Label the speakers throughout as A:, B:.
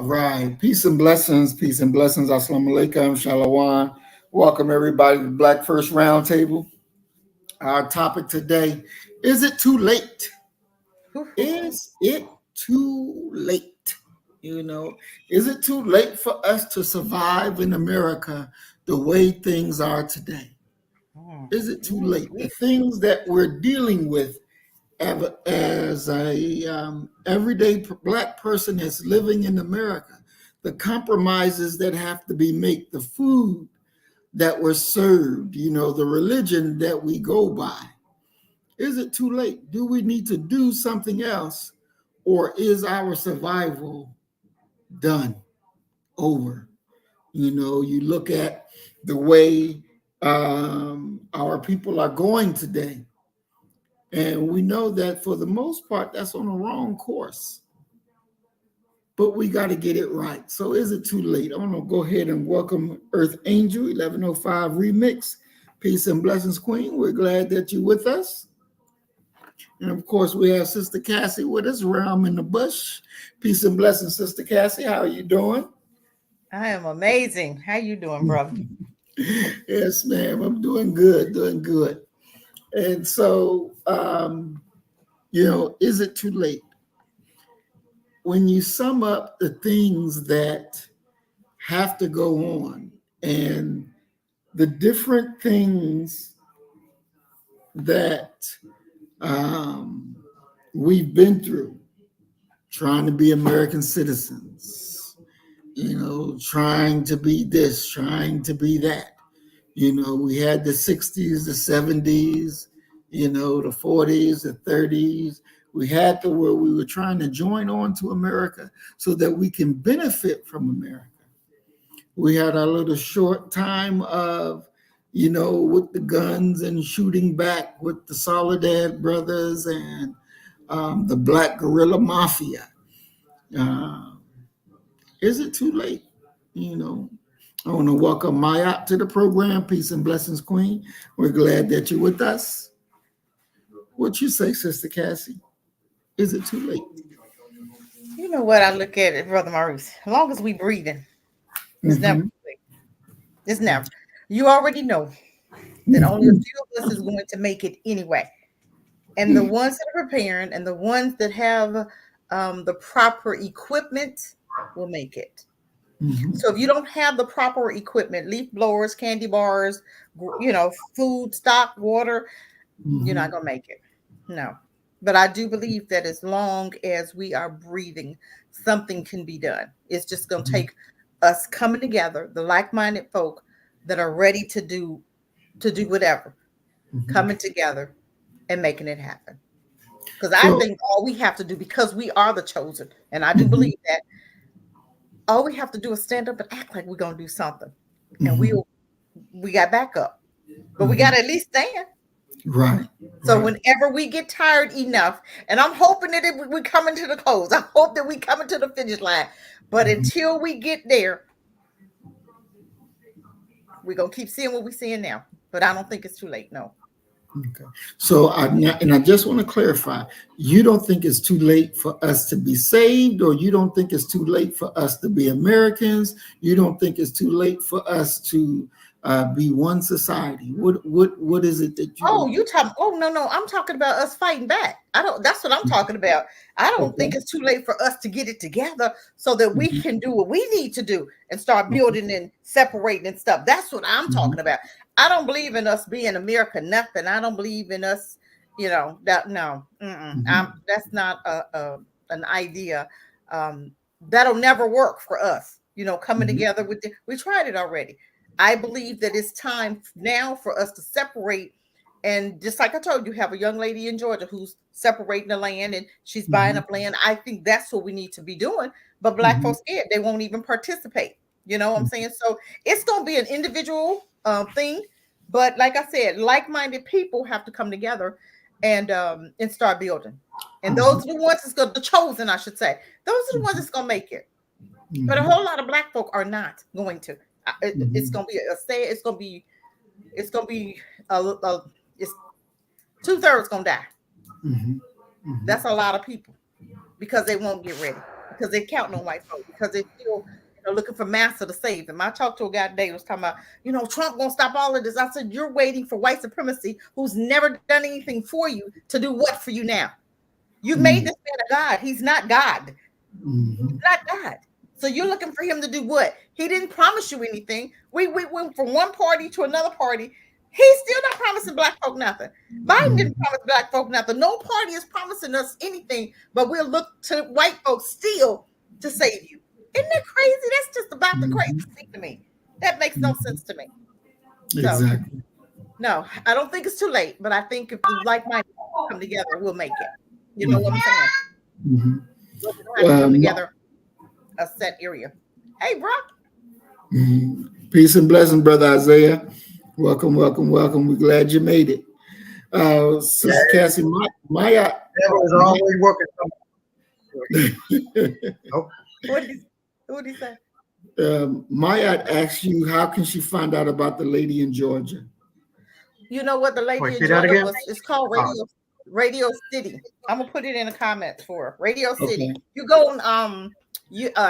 A: Right. Peace and blessings. Peace and blessings. Assalamu alaikum. Shalom. Welcome everybody to the Black First Roundtable. Our topic today, is it too late? Is it too late? You know, is it too late for us to survive in America the way things are today? Is it too late? The things that we're dealing with as a everyday black person that's living in America, the compromises that have to be made, the food that we're served, the religion that we go by. Is it too late? Do we need to do something else, or is our survival done, over? You look at the way our people are going today. And we know that for the most part, that's on the wrong course. But we got to get it right. So is it too late? I want to go ahead and welcome Earth Angel 1105 Remix. Peace and blessings, Queen. We're glad that you're with us. And of course, we have Sister Cassie with us, Realm in the Bush. Peace and blessings, Sister Cassie. How are you doing?
B: I am amazing. How you doing, brother?
A: Yes, ma'am. I'm doing good, doing good. And so, is it too late? When you sum up the things that have to go on and the different things that we've been through, trying to be American citizens, trying to be this, trying to be that. We had the 60s, the 70s, the 40s, the 30s. We had to where we were trying to join on to America so that we can benefit from America. We had a little short time of, with the guns and shooting back with the Soledad brothers and the Black Guerrilla Mafia. Is it too late? I want to welcome Mayat to the program. Peace and blessings, Queen. We're glad that you're with us. What you say, Sister Cassie? Is it too late?
B: You know what I look at it, Brother Maurice. As long as we breathing, it's never too late. It's never. You already know that only a few of us is going to make it anyway. And the ones that are preparing and the ones that have the proper equipment will make it. So if you don't have the proper equipment, leaf blowers, candy bars, food, stock, water, you're not going to make it. No. But I do believe that as long as we are breathing, something can be done. It's just going to take us coming together, the like-minded folk that are ready to do whatever, coming together and making it happen. Because I think all we have to do, because we are the chosen, and I do believe that, all we have to do is stand up and act like we're going to do something. And we got backup. But we got to at least stand.
A: Right.
B: So whenever we get tired enough, and I'm hoping that we coming to the close. I hope that we coming to the finish line. But until we get there, we're going to keep seeing what we're seeing now. But I don't think it's too late. No.
A: Okay. So, I just want to clarify, you don't think it's too late for us to be saved, or you don't think it's too late for us to be Americans? You don't think it's too late for us to be one society? What is it that you?
B: Oh, you talk? Oh, no, I'm talking about us fighting back. That's what I'm talking about. I don't think it's too late for us to get it together so that we can do what we need to do and start building and separating and stuff. That's what I'm talking about. I don't believe in us being America nothing. I don't believe in us, that no. That's not an idea. That'll never work for us. Coming together we tried it already. I believe that it's time now for us to separate. And just like I told you, have a young lady in Georgia who's separating the land and she's buying up land. I think that's what we need to be doing. But Black folks scared. They won't even participate. You know what I'm saying? So it's going to be an individual thing. But like I said, like-minded people have to come together and start building. And those are the ones that's the chosen, I should say. Those are the ones that's going to make it. But a whole lot of Black folk are not going to. It's going to be it's going to be it's 2/3 going to die. That's a lot of people because they won't get ready. because they're counting on white folk because they're still looking for massa to save them. I talked to a guy today who was talking about, Trump gonna stop all of this. I said, you're waiting for white supremacy who's never done anything for you to do what for you now? You made this man a God. He's not God. He's not God. So you're looking for him to do what? He didn't promise you anything. We went from one party to another party. He's still not promising black folk nothing. Biden didn't promise black folk nothing. No party is promising us anything, but we'll look to white folks still to save you. Isn't that crazy? That's just about the crazy thing to me. That makes no sense to me.
A: Exactly.
B: So, no, I don't think it's too late, but I think if the like-minded come together, we'll make it. You know what I'm saying? We don't have to come together a set area. Hey, bro.
A: Peace and blessing, Brother Isaiah. Welcome, welcome, welcome. We're glad you made it. Sister Cassie, Maya.
C: Devil's always working.
B: What did he say?
A: Maya asked you, how can she find out about the lady in Georgia?
B: You know what the lady in Georgia was? It's called Radio City. I'm gonna put it in the comments for her. Radio City. Okay. You go on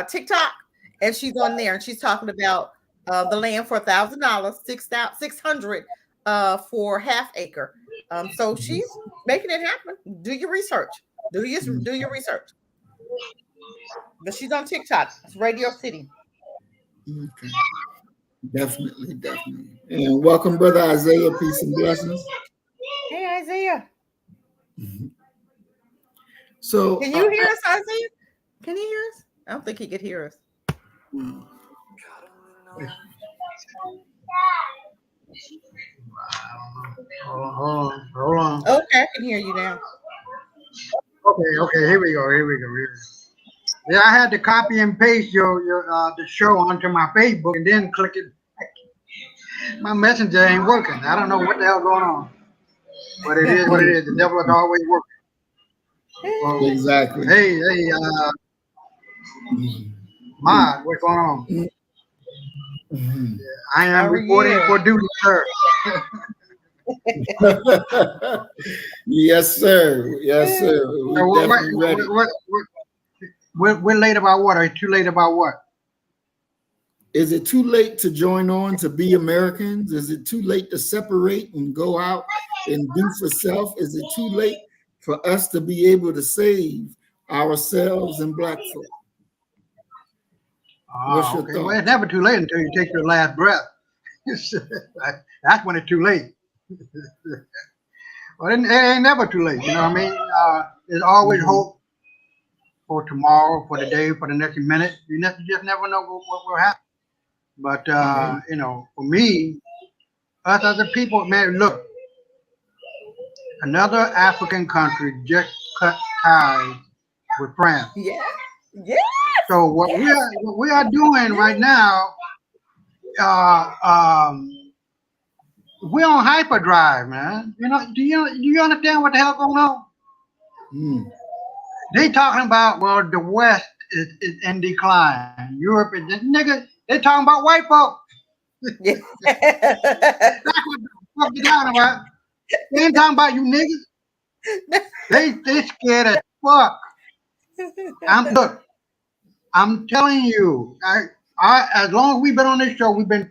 B: TikTok, and she's on there, and she's talking about the land for $1,000, $600 for half acre. So she's making it happen. Do your research. Do your research. But she's on TikTok. It's Radio City.
A: Okay. Definitely. And welcome, Brother Isaiah. Peace and blessings.
B: Hey, Isaiah.
A: So
B: can you hear us, Isaiah? Can you hear us? I don't think he could hear us.
C: Hold on.
B: Okay, I can hear you now.
C: Okay. Here we go. Yeah, I had to copy and paste your the show onto my Facebook and then click it. My messenger ain't working. I don't know what the hell going on. But it is what it is. The devil is always working.
A: So, exactly.
C: Hey, Mod, what's going on? I am reporting for duty, sir.
A: Yes, sir.
C: We're late about what? Are you too late about what?
A: Is it too late to join on to be Americans? Is it too late to separate and go out and do for self? Is it too late for us to be able to save ourselves and black folk?
C: What's your thought? Well, it's never too late until you take your last breath. That's when it's too late. Well, it ain't never too late. You know what I mean? There's always hope for tomorrow, for the day, for the next minute. You just never know what will happen. But, for me, us as a people, man, look, another African country just cut ties with France.
B: Yeah.
C: So what we are doing right now, we're on hyperdrive, man. Do you understand what the hell going on? They talking about, well, the West is in decline. Europe is nigga. They talking about white folks.
B: Yeah.
C: That's what they're talking about. They ain't talking about you niggas. They scared as fuck. I'm telling you, I as long as we've been on this show, we've been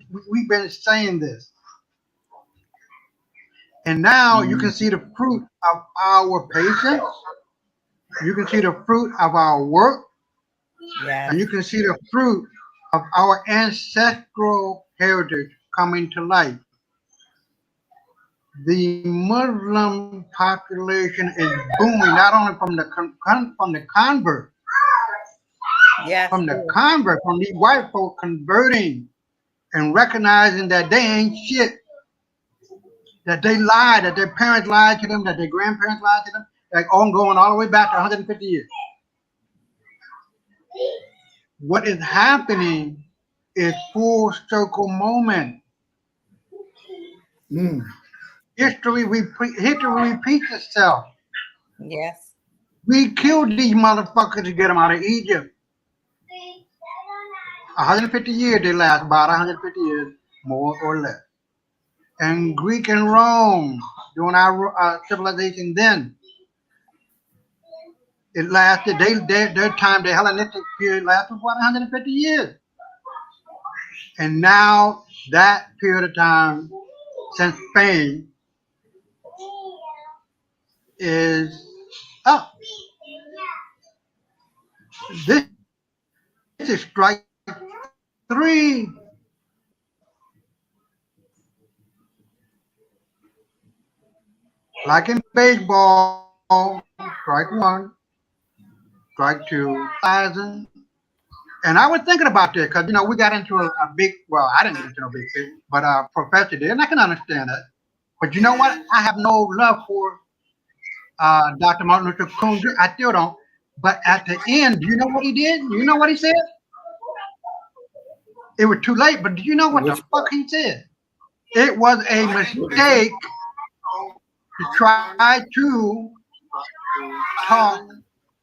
C: saying this. And now you can see the fruit of our patience. You can see the fruit of our work. And you can see the fruit of our ancestral heritage coming to light. The Muslim population is booming, not only from the convert, from these white folk converting and recognizing that they ain't shit, that they lied, that their parents lied to them, that their grandparents lied to them, like going all the way back to 150 years. What is happening is full circle moment. History repeats itself.
B: Yes.
C: We killed these motherfuckers to get them out of Egypt. 150 years they last, about 150 years, more or less. And Greek and Rome, during our civilization then. It lasted. Their time, the Hellenistic period lasted for 150 years, and now that period of time since Spain is up. This is strike 3. Like in baseball, strike 1, strike 2, and I was thinking about this because we got into a big. Well, I didn't get into a big fight, but Professor did, and I can understand that. But you know what? I have no love for Dr. Martin Luther King. I still don't. But at the end, do you know what he did? You know what he said? It was too late. But do you know what the fuck he said? It was a mistake to try to talk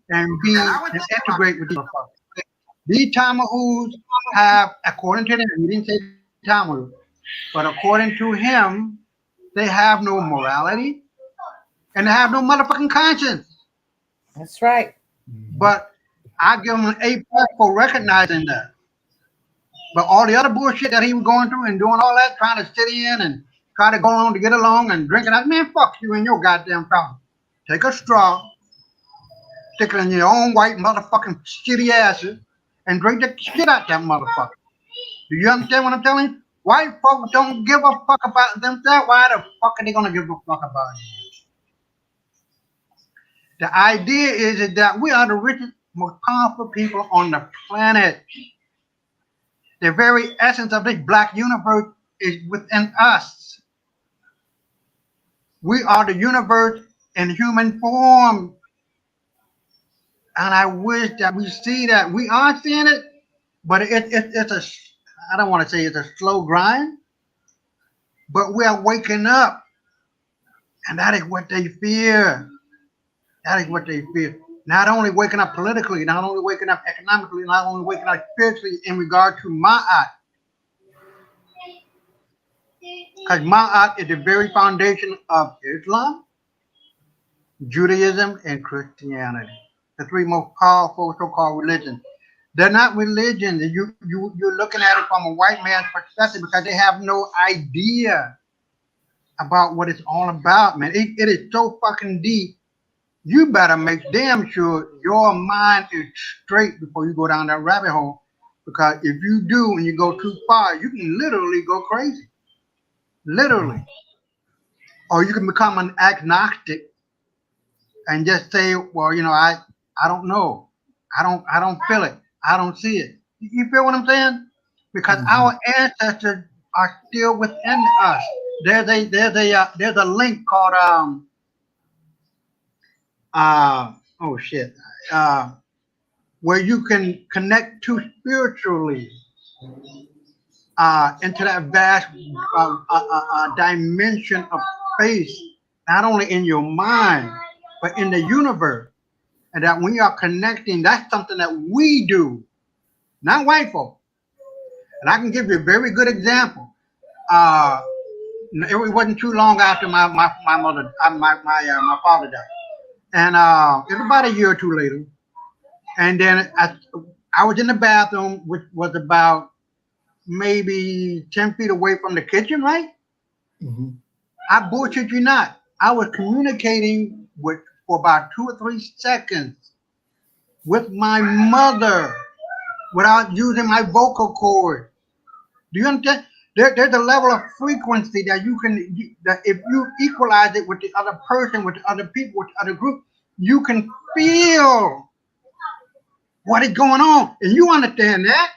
C: and integrate with these motherfuckers. These Tamahu's have, according to them, he didn't say Tamahu, but according to him, they have no morality and they have no motherfucking conscience.
B: That's right.
C: But I give him an A+ for recognizing that. But all the other bullshit that he was going through and doing all that, trying to sit in and try to go on to get along and drink it out, man, fuck you and your goddamn problem. Take a straw, stick it in your own white motherfucking shitty asses, and drink the shit out that motherfucker. Do you understand what I'm telling you? White folks don't give a fuck about themselves. Why the fuck are they gonna give a fuck about you? The idea is that we are the richest, most powerful people on the planet. The very essence of this black universe is within us. We are the universe in human form. And I wish that we see that. We are seeing it, but it's a, I don't want to say it's a slow grind, but we are waking up. And that is what they fear. That is what they fear. Not only waking up politically, not only waking up economically, not only waking up spiritually in regard to Ma'at. Because Ma'at is the very foundation of Islam, Judaism, and Christianity. The three most powerful so-called religions. They're not religions. You're looking at it from a white man's perspective because they have no idea about what it's all about, man. It is so fucking deep. You better make damn sure your mind is straight before you go down that rabbit hole. Because if you do and you go too far, you can literally go crazy. Literally. Or you can become an agnostic and just say, well, I don't know. I don't feel it. I don't see it. You feel what I'm saying? Because our ancestors are still within us. There's a link called where you can connect to spiritually into that vast dimension of space, not only in your mind, but in the universe. And that when you are connecting, that's something that we do, not white folk. And I can give you a very good example. It wasn't too long after my mother, my father died. And it was about a year or two later. And then I was in the bathroom, which was about maybe 10 feet away from the kitchen, right? Mm-hmm. I bullshit you not. I was communicating for about 2 or 3 seconds with my mother without using my vocal cord. Do you understand? There's a level of frequency that that if you equalize it with the other person, with the other people, with the other group, you can feel what is going on. And you understand that?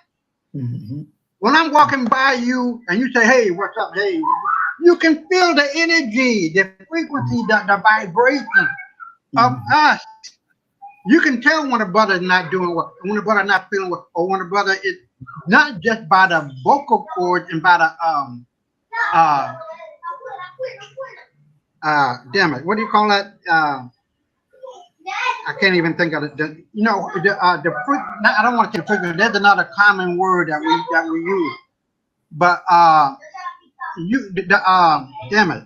C: Mm-hmm. When I'm walking by you and you say, hey, what's up? Hey, you can feel the energy, the frequency, the vibration of us. You can tell when a brother is not doing what, when a brother not feeling what, or when a brother is not just by the vocal cords and by the damn it, what do you call that? I can't even think of it. I don't want to say frequency. There's another common word that we use, but damn it.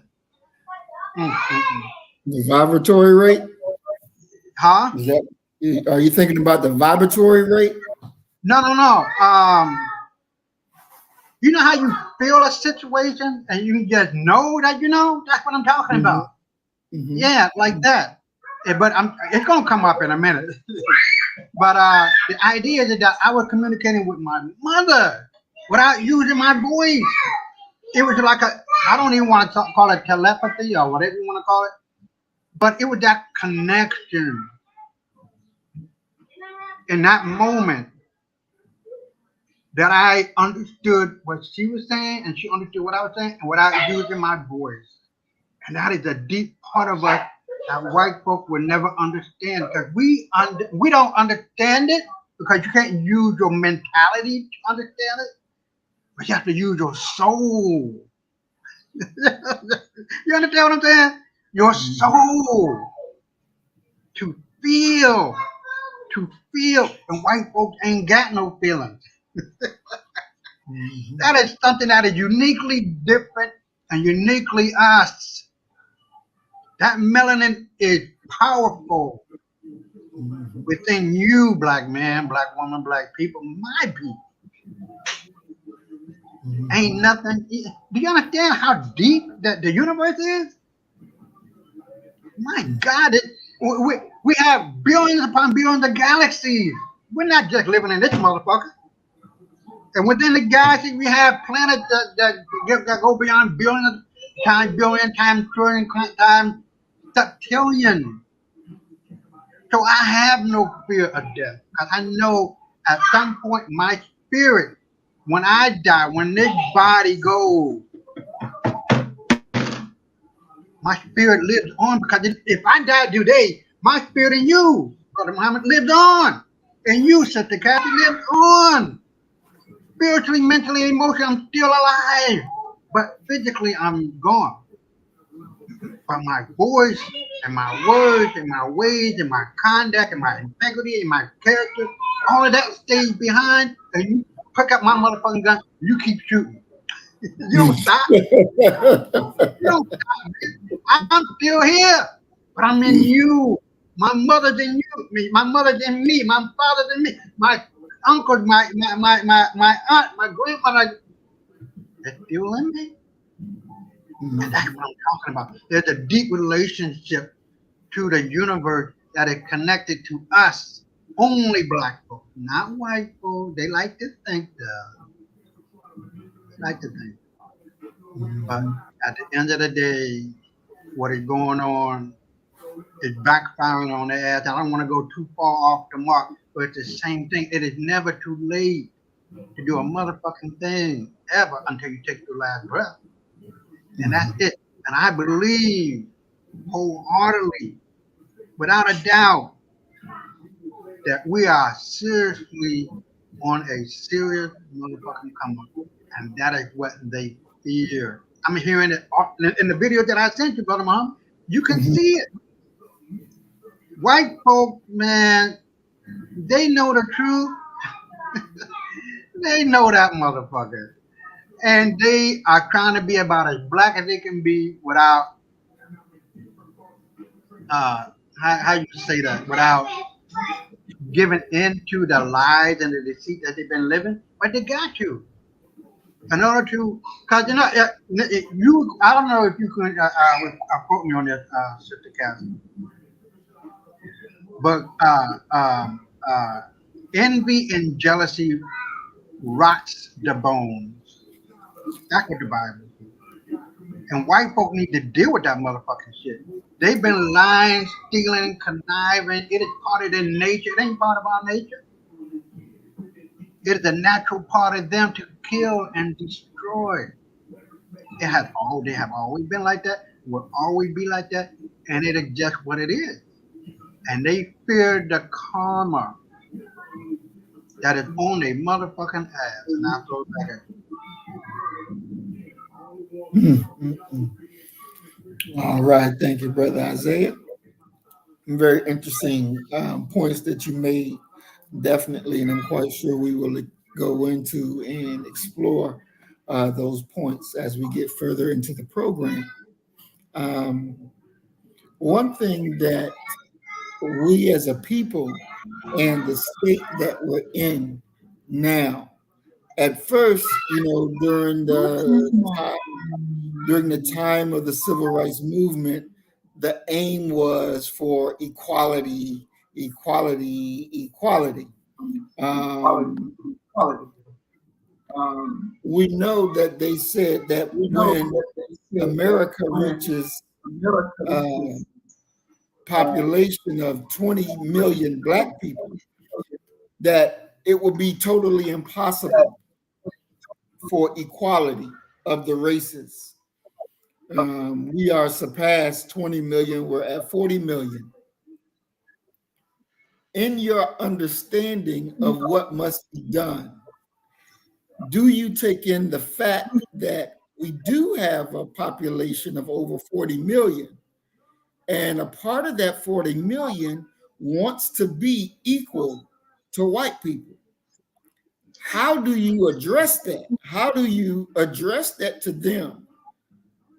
A: The vibratory rate.
C: Huh?
A: Is Are you thinking about the vibratory rate?
C: No. You know how you feel a situation and you just know that you know? That's what I'm talking about.
A: Mm-hmm.
C: Yeah, like that. But it's gonna come up in a minute. But the idea is that I was communicating with my mother without using my voice. It was like I don't even want to call it telepathy or whatever you want to call it, but it was that connection in that moment that I understood what she was saying and she understood what I was saying and without using my voice. And that is a deep part of us that white folk will never understand because we don't understand it because you can't use your mentality to understand it, but you have to use your soul. You understand what I'm saying? Your soul to feel, and white folks ain't got no feelings. That is something that is uniquely different and uniquely us. That melanin is powerful within you, black man, black woman, black people, my people. Ain't nothing. Do you understand how deep that the universe is? My God, we have billions upon billions of galaxies. We're not just living in this motherfucker. And within the galaxy, we have planets that go beyond billion times trillion times septillion. So I have no fear of death because I know at some point my spirit, when I die, when this body goes, my spirit lives on because if I die today, my spirit in you, Brother Muhammad, lives on. And you, Sister Kathy, lives on. Spiritually, mentally, emotionally, I'm still alive. But physically, I'm gone. But my voice and my words and my ways and my conduct and my integrity and my character, all of that stays behind. And you pick up my motherfucking gun, you keep shooting. You don't stop. You don't stop. I'm still here, but I'm in you. My mother's in you. My mother's in me. My father's in me. My uncles, my aunt, my grandmother, they're still in me. And that's what I'm talking about. There's a deep relationship to the universe that is connected to us. Only black folks, not white folks. They like to think But at the end of the day, what is going on is backfiring on their ass. I don't want to go too far off the mark, but it's the same thing. It is never too late to do a motherfucking thing ever until you take your last breath. And that's it. And I believe wholeheartedly, without a doubt, that we are seriously on a serious motherfucking come up. And that is what they fear. I'm hearing it in the video that I sent you, Brother Muhammad. You can see it. White folk, man, they know the truth. They know that motherfucker. And they are trying to be about as black as they can be without, how you say that, without giving in to the lies and the deceit that they've been living. But they got to. In order to, because I don't know if you could quote me on this, Sister Cassie, but envy and jealousy rots the bones. That's what the Bible says. And white folk need to deal with that motherfucking shit. They've been lying, stealing, conniving. It is part of their nature. It ain't part of our nature. It is a natural part of them to kill and destroy. They have always been like that, will always be like that, and it is just what it is. And they fear the karma that is on their motherfucking ass. And I throw that at
A: All right, thank you, Brother Isaiah. Very interesting points that you made, definitely, and I'm quite sure we will go into and explore those points as we get further into the program. One thing that we as a people and the state that we're in now. At first, during the time of the civil rights movement, the aim was for equality. We know that they said that when America reaches population of 20 million Black people, that it will be totally impossible for equality of the races. We are surpassed 20 million, we're at 40 million. In your understanding of what must be done, do you take in the fact that we do have a population of over 40 million, and a part of that 40 million wants to be equal to white people? How do you address that? How do you address that to them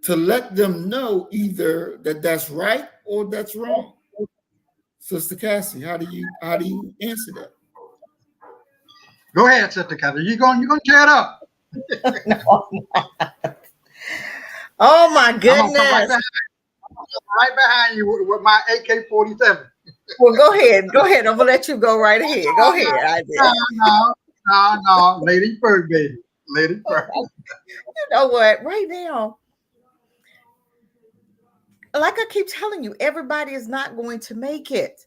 A: to let them know either that that's right or that's wrong? Sister Cassie, how do you answer that?
C: Go ahead, Sister Cassie. You're gonna tear it up.
B: No, oh my goodness!
C: Right behind you with my AK-47.
B: Well, go ahead. I'm gonna let you go right ahead. Go ahead.
C: No, lady first, baby. Lady first.
B: You know what? Right now, like I keep telling you, everybody is not going to make it.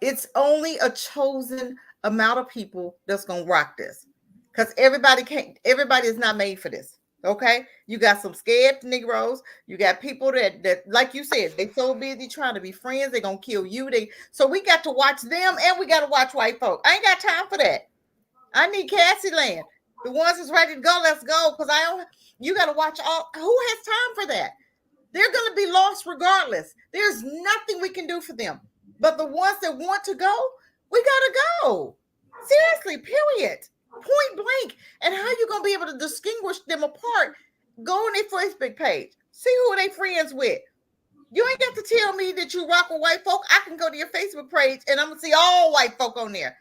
B: It's only a chosen amount of people that's gonna rock this, because everybody is not made for this. Okay, you got some scared Negroes. You got people that like you said, they so busy trying to be friends, they're gonna kill you. So we got to watch them, and we got to watch white folk. I ain't got time for that. I need Cassie Land. The ones that's ready to go, let's go. Because you got to watch all. Who has time for that? They're going to be lost regardless. There's nothing we can do for them. But the ones that want to go, we got to go. Seriously, period. Point blank. And how you going to be able to distinguish them apart? Go on their Facebook page. See who they friends with. You ain't got to tell me that you rock with white folk. I can go to your Facebook page and I'm going to see all white folk on there.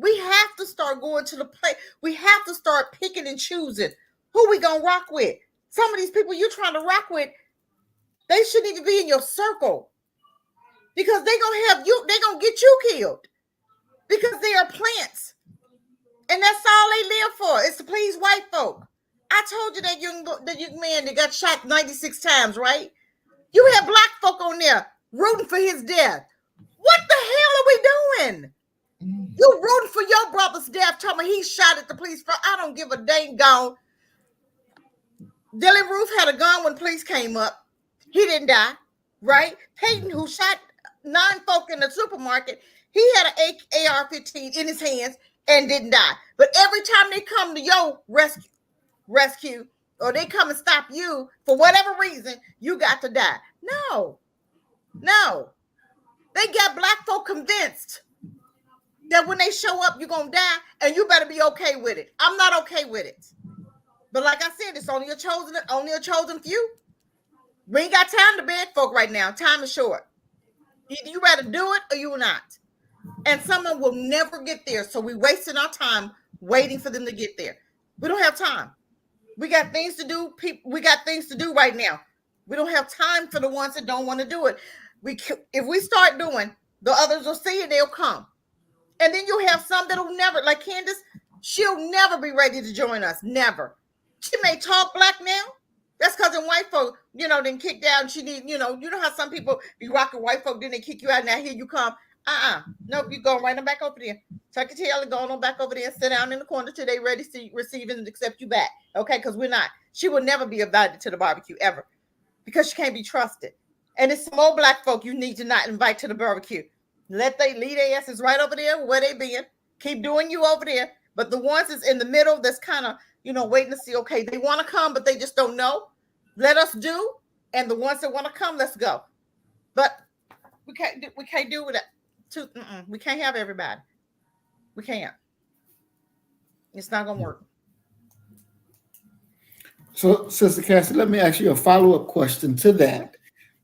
B: We have to start going to the play. We have to start picking and choosing who we going to rock with. Some of these people you're trying to rock with, they shouldn't even be in your circle, because they're going to have you. They're going to get you killed because they are plants. And that's all they live for, is to please white folk. I told you that young man that got shot 96 times, right? You have Black folk on there rooting for his death. What the hell are we doing? You rooting for your brother's death, telling me he shot at the police. I don't give a dang gone. Dylan Roof had a gun when police came up. He didn't die, right? Peyton, who shot 9 folk in the supermarket, he had an AR-15 in his hands and didn't die. But every time they come to your rescue, or they come and stop you for whatever reason, you got to die. No. They got Black folk convinced that when they show up, you're going to die, and you better be okay with it. I'm not okay with it. But like I said, it's only a chosen few. We ain't got time to beg folk right now. Time is short. Either you better do it or you will not. And someone will never get there. So we're wasting our time waiting for them to get there. We don't have time. We got things to do. We got things to do right now. We don't have time for the ones that don't want to do it. If we start doing, the others will see it, they'll come. And then you'll have some that'll never, like Candace, she'll never be ready to join us. Never. She may talk Black now. That's because in white folk, then kick down. She need, you know how some people be rocking white folk, then they kick you out. Now here you come. Nope, you go right on back over there. Tuck your tail and go on back over there and sit down in the corner till they ready to receive and accept you back. Okay, because we're not. She will never be invited to the barbecue ever, because she can't be trusted. And it's some old Black folk you need to not invite to the barbecue. Lead their asses right over there where they been. Keep doing you over there. But the ones that's in the middle, that's kind of, waiting to see, okay, they want to come, but they just don't know. Let us do. And the ones that want to come, let's go. But we can't do with it. We can't have everybody. We can't. It's not going to work.
A: So, Sister Cassie, let me ask you a follow-up question to that,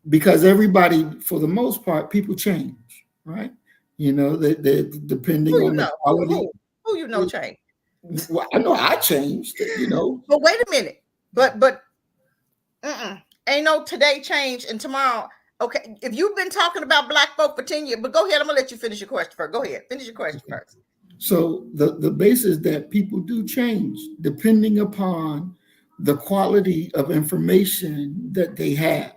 A: because everybody, for the most part, people change. right? You know, they depending on the quality.
B: Who you know changed?
A: Well, I know I changed, you know.
B: But wait a minute. But ain't no today change and tomorrow. Okay, if you've been talking about black folk for 10 years, but go ahead, I'm gonna let you finish your question first. Go ahead, finish your question first.
A: So the basis that people do change depending upon the quality of information that they have.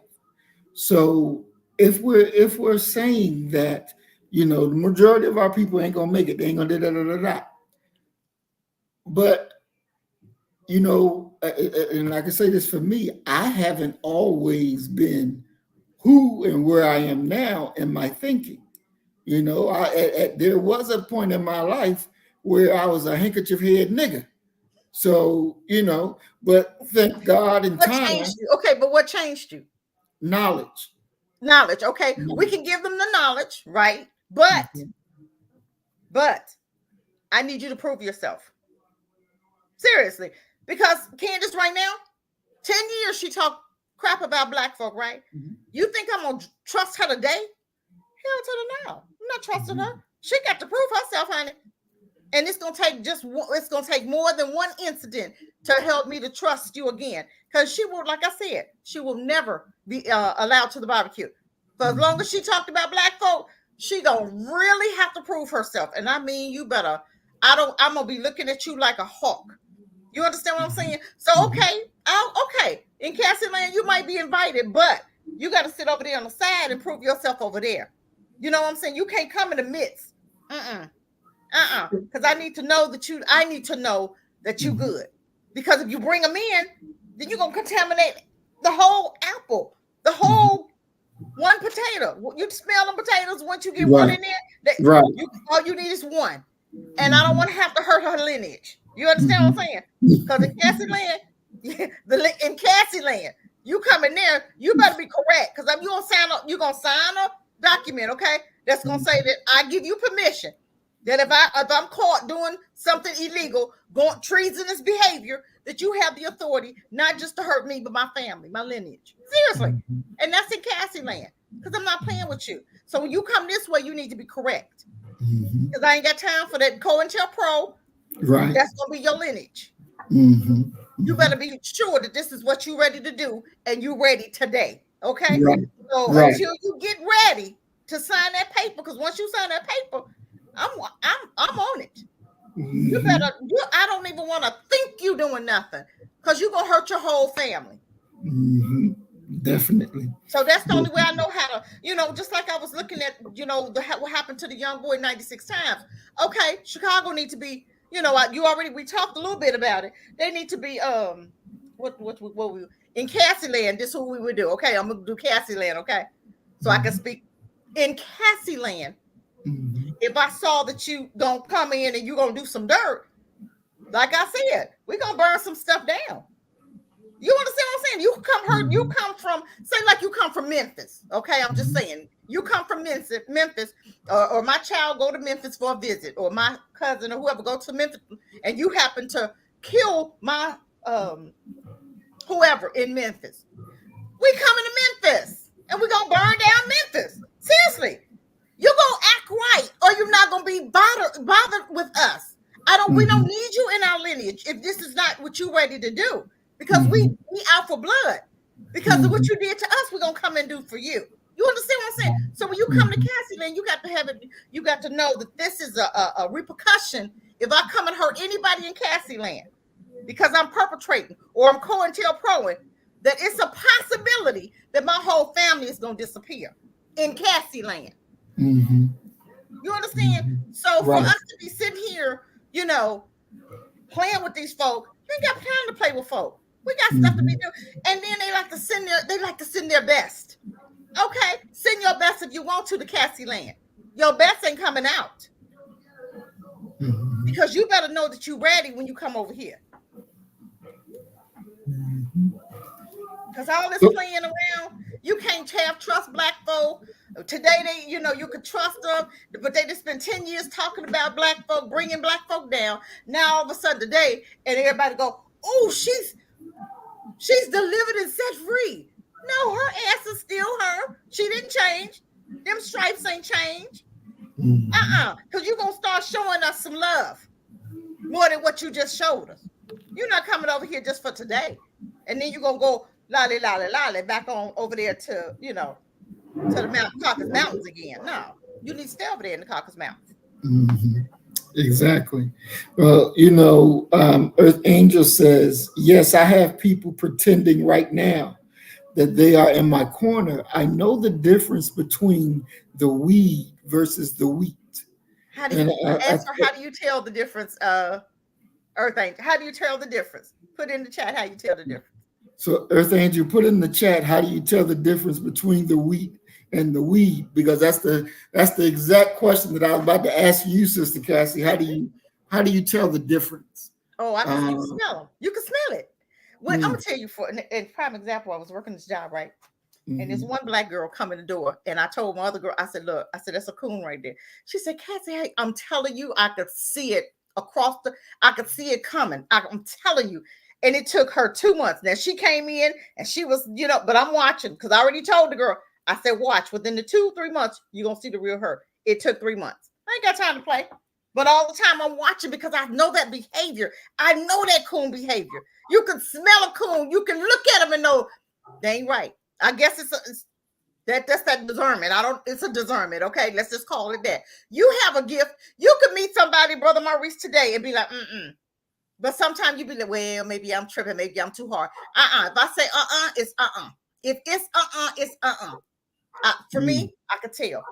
A: So if we're saying that, you know, the majority of our people ain't gonna make it, they ain't gonna da. But you know, and I can say this for me, I haven't always been who and where I am now in my thinking. You know, there was a point in my life where I was a handkerchief head nigga. So, you know, but thank God in time.
B: Changed you? Okay, but what changed you?
A: Knowledge.
B: Okay. We can give them the knowledge, right? But I need you to prove yourself. Seriously. Because Candace right now, 10 years she talked crap about black folk, right? You think I'm going to trust her today? Hell to the no. I'm not trusting her. She got to prove herself, honey. And it's going to take more than one incident to help me to trust you again. Because she will, like I said, she will never be allowed to the barbecue. For as long as she talked about black folk, she going to really have to prove herself. And I mean, you better, I'm going to be looking at you like a hawk. You understand what I'm saying? So, okay. In Cassie Land, you might be invited, but you got to sit over there on the side and prove yourself over there. You know what I'm saying? You can't come in the midst. Because I need to know that you good. Because if you bring them in, then you're going to contaminate the whole apple, the whole one potato. You smell them potatoes once you get one in there. All you need is one. And I don't want to have to hurt her lineage. You understand what I'm saying? Because in Cassie Land, you come in there, you better be correct. Because if you're going to sign a document, okay? That's going to say that I give you permission. That if I'm caught doing something illegal, treasonous behavior, that you have the authority not just to hurt me, but my family, my lineage. Seriously. And that's in Cassie Land. Because I'm not playing with you. So when you come this way, you need to be correct. Because I ain't got time for that COINTELPRO.
A: Right.
B: That's going to be your lineage. You better be sure that this is what you're ready to do and you're ready today. Okay? So until you get ready to sign that paper, because once you sign that paper, I'm on it. You better. I don't even want to think you doing nothing because you're gonna hurt your whole family.
A: Definitely.
B: So that's the only way I know how to. You know, just like I was looking at, you know, what happened to the young boy 96 times. Okay, Chicago need to be. You know, we talked a little bit about it. They need to be what we in Cassie Land. This is who we would do. Okay, I'm gonna do Cassie Land. Okay, so I can speak in Cassie Land. If I saw that you gonna come in and you gonna do some dirt, like I said, we're gonna burn some stuff down. You understand what I'm saying? You come from, say like you come from Memphis. Okay, I'm just saying, you come from Memphis, or my child go to Memphis for a visit, or my cousin or whoever go to Memphis, and you happen to kill my whoever in Memphis. We coming to Memphis, and we're gonna burn down Memphis. Seriously. You're gonna act right, or you're not gonna be bothered with us. We don't need you in our lineage if this is not what you're ready to do. Because we out for blood. Because of what you did to us, we're gonna come and do for you. You understand what I'm saying? So when you come to Cassie Land, you got to have it, you got to know that this is a repercussion if I come and hurt anybody in Cassie Land because I'm perpetrating or I'm COINTELPROing, that it's a possibility that my whole family is gonna disappear in Cassie Land. You understand? So for us to be sitting here, you know, playing with these folk, you ain't got time to play with folk. We got stuff to be doing. And then they like to send their best. Okay, send your best if you want to Cassie Land. Your best ain't coming out. Because you better know that you're ready when you come over here. Because all this playing around, you can't trust black folk. Today, you could trust them, but they just spent 10 years talking about black folk, bringing black folk down. Now, all of a sudden today, and everybody go, oh, she's delivered and set free. No, her ass is still her. She didn't change. Them stripes ain't changed. Because you're going to start showing us some love more than what you just showed us. You're not coming over here just for today. And then you're going to go lolly, lolly, lolly back on over there to, to the Caucasus Mountains again. No, you need to stay over there in the Caucasus Mountains.
A: Mm-hmm. Exactly. Well, Earth Angel says, yes, I have people pretending right now that they are in my corner. I know the difference between the weed versus the wheat.
B: How do you tell the difference, Earth Angel? How do you tell the difference? Put in the chat how you tell the difference.
A: So Earth Angel, put in the chat, how do you tell the difference between the wheat and the weed? Because that's the exact question that I was about to ask you, Sister Cassie. How do you tell the difference?
B: Oh, I can smell them. You can smell it. I'm gonna tell you for a prime example. I was working this job, right? And there's one black girl come in the door, and I told my other girl, I said, look, that's a coon right there. She said, Cassie, hey, I'm telling you, I could see it I could see it coming. I'm telling you. And it took her 2 months. Now she came in and she was, but I'm watching because I already told the girl, I said, watch, within the 2-3 months, you're going to see the real her. It took 3 months. I ain't got time to play. But all the time I'm watching because I know that behavior. I know that coon behavior. You can smell a coon. You can look at them and know they ain't right. I guess that's that discernment. It's a discernment. Okay. Let's just call it that. You have a gift. You could meet somebody, Brother Maurice, today and be like, But sometimes you be like, well, maybe I'm tripping. Maybe I'm too hard. If I say, it's If it's it's for me, I could tell.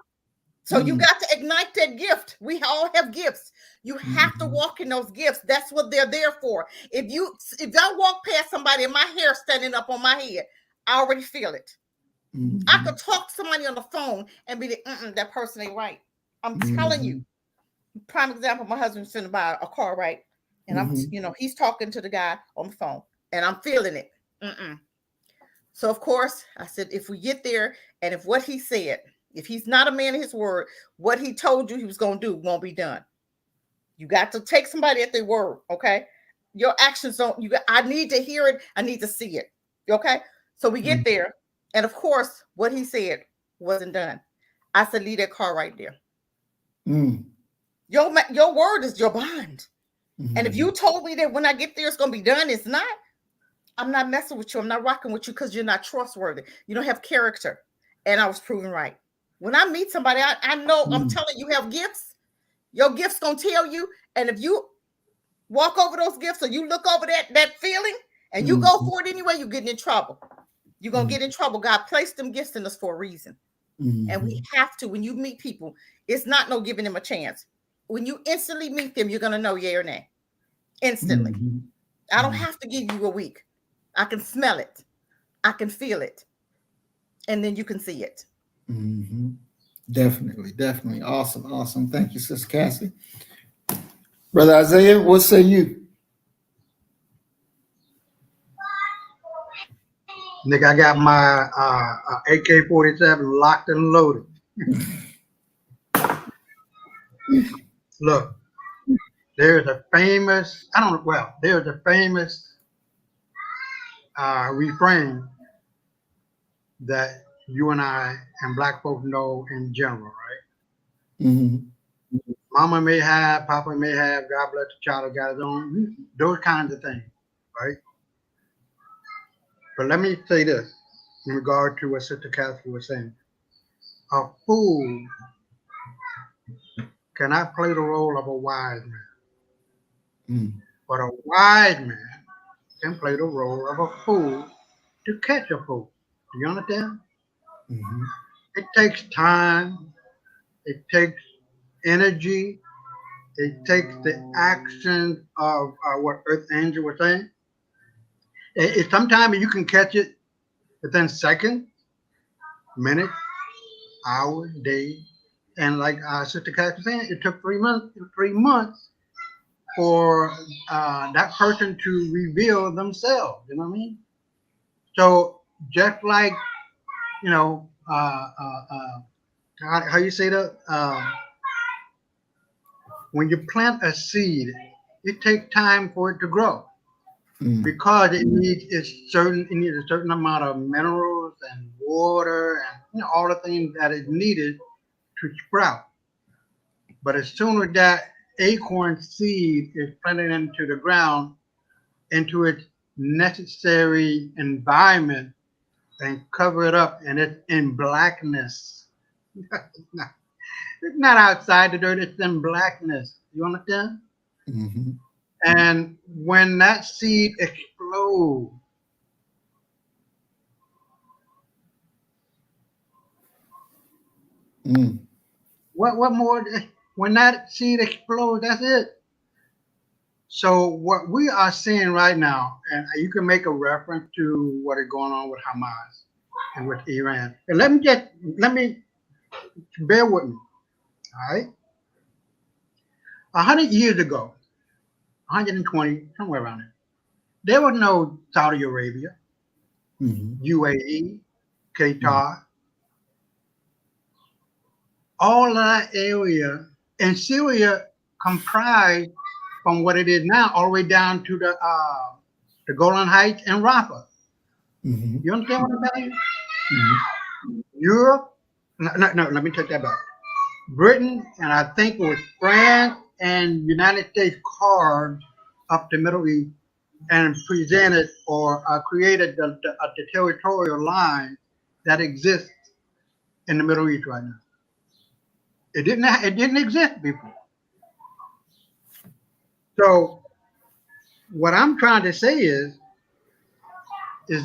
B: So you got to ignite that gift. We all have gifts. You have to walk in those gifts. That's what they're there for. If I walk past somebody and my hair standing up on my head, I already feel it. I could talk to somebody on the phone and be like, that person ain't right. I'm telling you. Prime example, my husband's finna buy a car, right? And I'm, he's talking to the guy on the phone and I'm feeling it. So of course I said, if we get there and if what he said, if he's not a man of his word, what he told you he was going to do won't be done. You got to take somebody at their word. Okay. Your actions I need to hear it. I need to see it. Okay. So we get there. And of course, what he said wasn't done. I said, leave that car right there. Your word is your bond. And if you told me that when I get there, it's going to be done, it's not. I'm not messing with you. I'm not rocking with you because you're not trustworthy. You don't have character. And I was proven right. When I meet somebody, I know I'm telling you have gifts. Your gifts going to tell you. And if you walk over those gifts or you look over that feeling and you go for it anyway, you're getting in trouble. You're going to get in trouble. God placed them gifts in us for a reason. And we have to, when you meet people, it's not no giving them a chance. When you instantly meet them, you're going to know yay or nay. Instantly. I don't have to give you a week. I can smell it. I can feel it. And then you can see it.
A: Definitely. Awesome. Thank you, Sister Cassie. Brother Isaiah, what say you?
C: Nick, I got my AK-47 locked and loaded. Look, there's a famous refrain that you and I and Black folks know in general, right? Mama may have, Papa may have, God bless the child, got his own, those kinds of things, right? But let me say this in regard to what Sister Cassie was saying. A fool cannot play the role of a wise man. But a wise man can play the role of a fool to catch a fool. Do you understand? It takes time. It takes energy. It takes the action of what Earth Angel was saying. Sometimes you can catch it within seconds, minutes, hours, days. And like Sister Cassie was saying, it took 3 months for that person to reveal themselves. You know what I mean? So just like, how you say that? When you plant a seed, it takes time for it to grow because it needs a certain amount of minerals and water and all the things that is needed to sprout. But as soon as that acorn seed is planted into the ground, into its necessary environment, and cover it up, and it's in blackness. It's not outside the dirt, it's in blackness. You understand?
A: Mm-hmm.
C: And when that seed explodes, what more? When that seed explodes, that's it. So what we are seeing right now, and you can make a reference to what is going on with Hamas and with Iran. And let me bear with me. All right. 100 years ago, 120, somewhere around there, there was no Saudi Arabia, UAE, Qatar. All that area, and Syria comprised from what it is now all the way down to the Golan Heights and Rafah. You understand what I'm telling you? Europe, no, let me take that back. Britain, and I think it was France and United States carved up the Middle East and presented or created the territorial line that exists in the Middle East right now. It didn't exist before. So what I'm trying to say is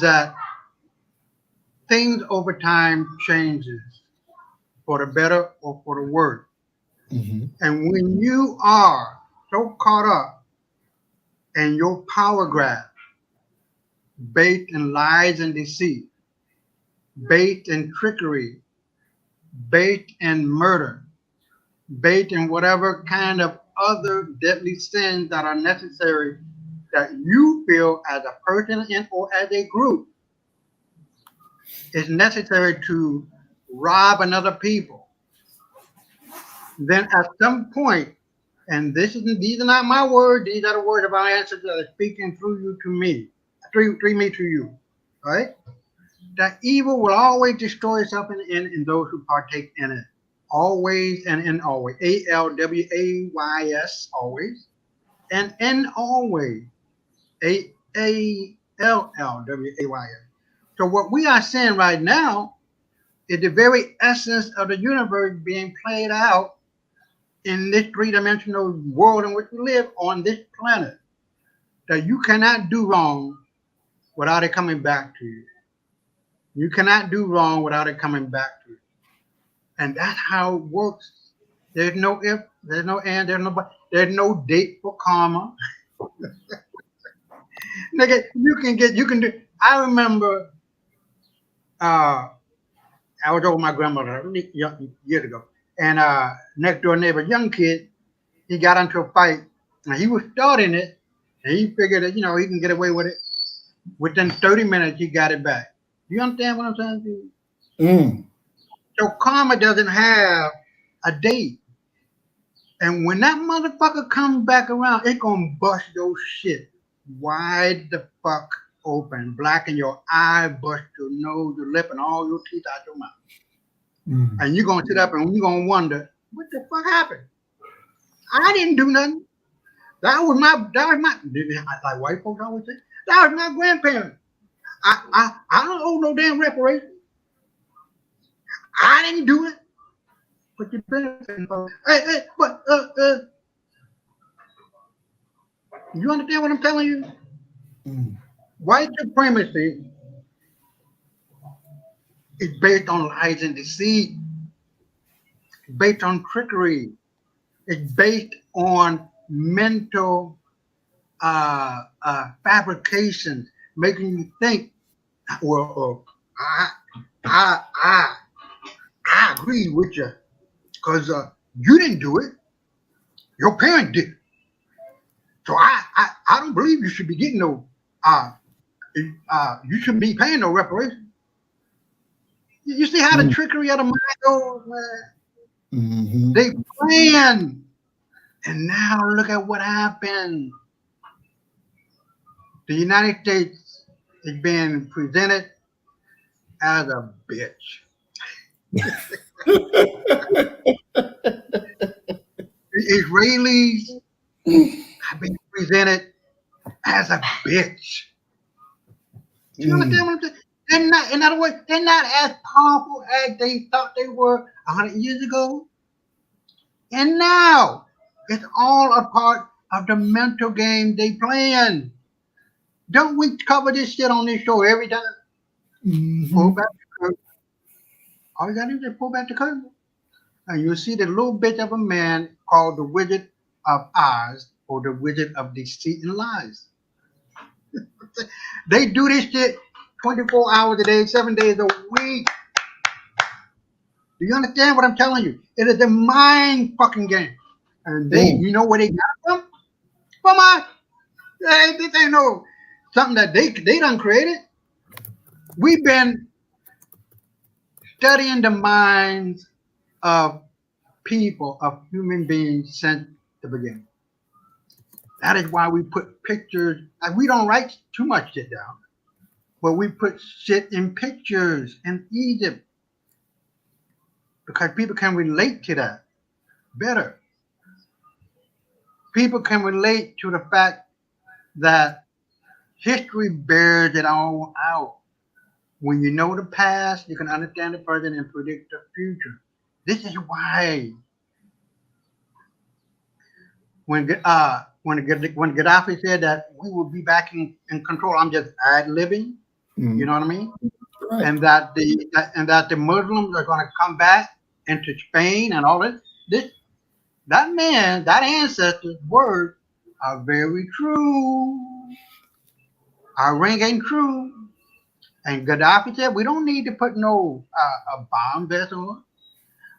C: that things over time changes for the better or for the worse. And when you are so caught up in your power grab, based in lies and deceit, based in trickery, based in murder, based in whatever kind of other deadly sins that are necessary that you feel as a person or as a group is necessary to rob another people, then at some point, and these are not my words, these are the words of our ancestors that are speaking through you to me, through me to you, right? That evil will always destroy itself in those who partake in it. Always and in always. ALWAYS, always. And in always. ALLWAYS. So what we are seeing right now is the very essence of the universe being played out in this three-dimensional world in which we live on this planet. That you cannot do wrong without it coming back to you. You cannot do wrong without it coming back to you. And that's how it works. There's no if, there's no and, there's no date for karma. Nigga, you can do. I remember I was over my grandmother years ago, and next door neighbor, young kid, he got into a fight, and he was starting it, and he figured that, he can get away with it. Within 30 minutes, he got it back. You understand what I'm saying to you? So karma doesn't have a date. And when that motherfucker comes back around, it's gonna bust your shit wide the fuck open, blacken your eye, bust your nose, your lip, and all your teeth out your mouth. And you're gonna sit up and you're gonna wonder, what the fuck happened? I didn't do nothing. That was my like white folks always say, that was my grandparents. I don't owe no damn reparation. I didn't do it. But you benefiting from it. But you understand what I'm telling you? White supremacy is based on lies and deceit. It's based on trickery. It's based on mental fabrications, making you think, well, I agree with you because you didn't do it. Your parents did. So I don't believe you should be getting no you shouldn't be paying no reparation. You see how the trickery of the mind goes, man? They plan. And now look at what happened. The United States is being presented as a bitch. The Israelis have been presented as a bitch. Do you understand what I'm saying? They're not, in other words, they're not as powerful as they thought they were 100 years ago. And now it's all a part of the mental game they playing. Don't we cover this shit on this show every time? Pull back the curtain. All you gotta do is pull back the curtain. And you'll see the little bitch of a man called the Wizard of Oz, or the Wizard of Deceit and Lies. They do this shit 24 hours a day, 7 days a week. Do you understand what I'm telling you? It is a mind fucking game. And they, you know where they got it from? From us. This ain't no something that they done created. We've been studying the minds of people, of human beings since the beginning. That is why we put pictures. Like, we don't write too much shit down, but we put shit in pictures in Egypt because people can relate to that better. People can relate to the fact that history bears it all out. When you know the past, you can understand the present and predict the future. This is why when Gaddafi said that we will be back in control, I'm just ad-libbing, you know what I mean? Right. And that the Muslims are going to come back into Spain and all this. That man, that ancestor's words are very true. Our ring ain't true. And Gaddafi said, we don't need to put no a bomb vest on.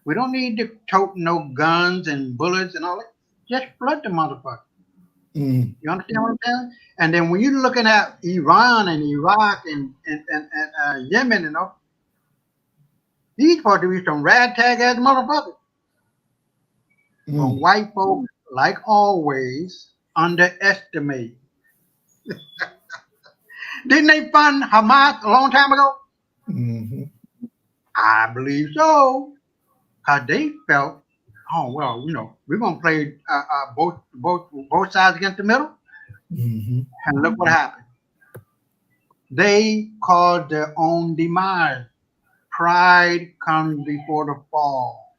C: We don't need to tote no guns and bullets and all that. Just flood the motherfucker. You understand what I'm saying? And then when you're looking at Iran and Iraq and Yemen and all, these supposed to be some ragtag ass motherfuckers. But white folks, like always, underestimate. Didn't they fund Hamas a long time ago? I believe so. Because they felt, oh, well, you know, we're going to play both sides against the middle. And look what happened. They caused their own demise. Pride comes before the fall.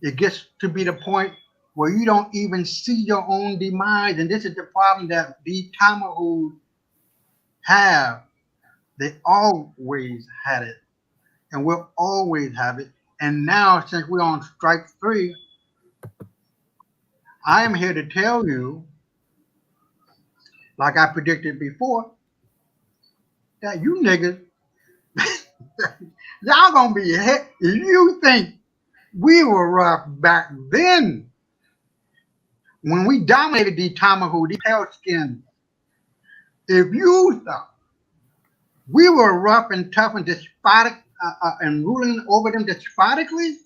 C: It gets to be the point where you don't even see your own demise. And this is the problem that these Tamahus have. They always had it. And we'll always have it. And now, since we're on strike 3, I am here to tell you, like I predicted before, that you niggas, y'all gonna be hit. If you think we were rough back then, when we dominated the Tamahu, the pale skin, if you thought we were rough and tough and despotic and ruling over them despotically,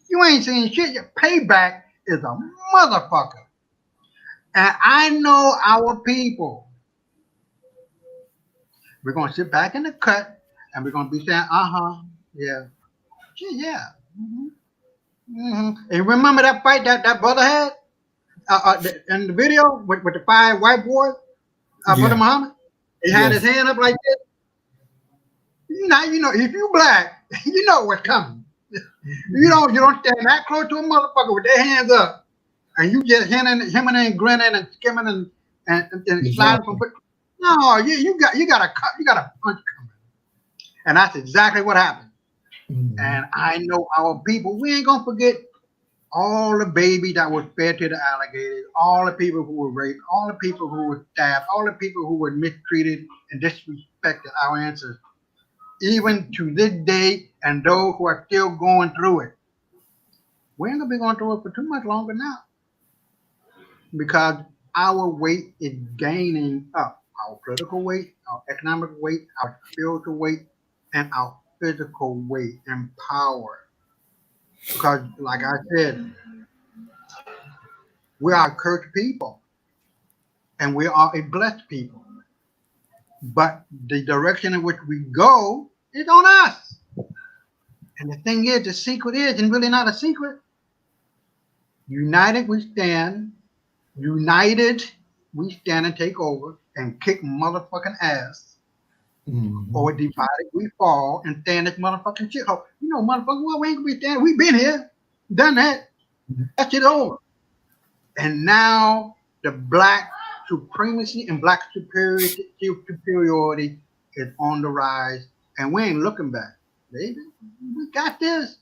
C: you ain't seen shit. Your payback is a motherfucker. And I know our people. We're going to sit back in the cut and we're going to be saying, yeah. Yeah. And remember that fight that brother had in the video with the 5 white boys? Brother Muhammad? He had his hand up like this. Now, you know, if you black, you know what's coming. You don't stand that close to a motherfucker with their hands up and you just hemming and grinning and skimming and sliding from. No, you got a punch coming. And that's exactly what happened. And I know our people, we ain't gonna forget all the babies that was fed to the alligators, all the people who were raped, all the people who were stabbed, all the people who were mistreated and disrespected our ancestors. Even to this day, and those who are still going through it. We ain't gonna be going through it for too much longer now. Because our weight is gaining up. Our political weight, our economic weight, our spiritual weight, and our physical weight and power. Because, like I said, we are a cursed people. And we are a blessed people. But the direction in which we go is on us. And the thing is, the secret is, and really not a secret, United we stand. United we stand and take over and kick motherfucking ass. Or divided we fall and stand this motherfucking shithole. You know, motherfucker, well, we ain't gonna be standing. We been here, done that. That shit over. And now the black supremacy and black superiority is on the rise, and we ain't looking back, baby. We got this.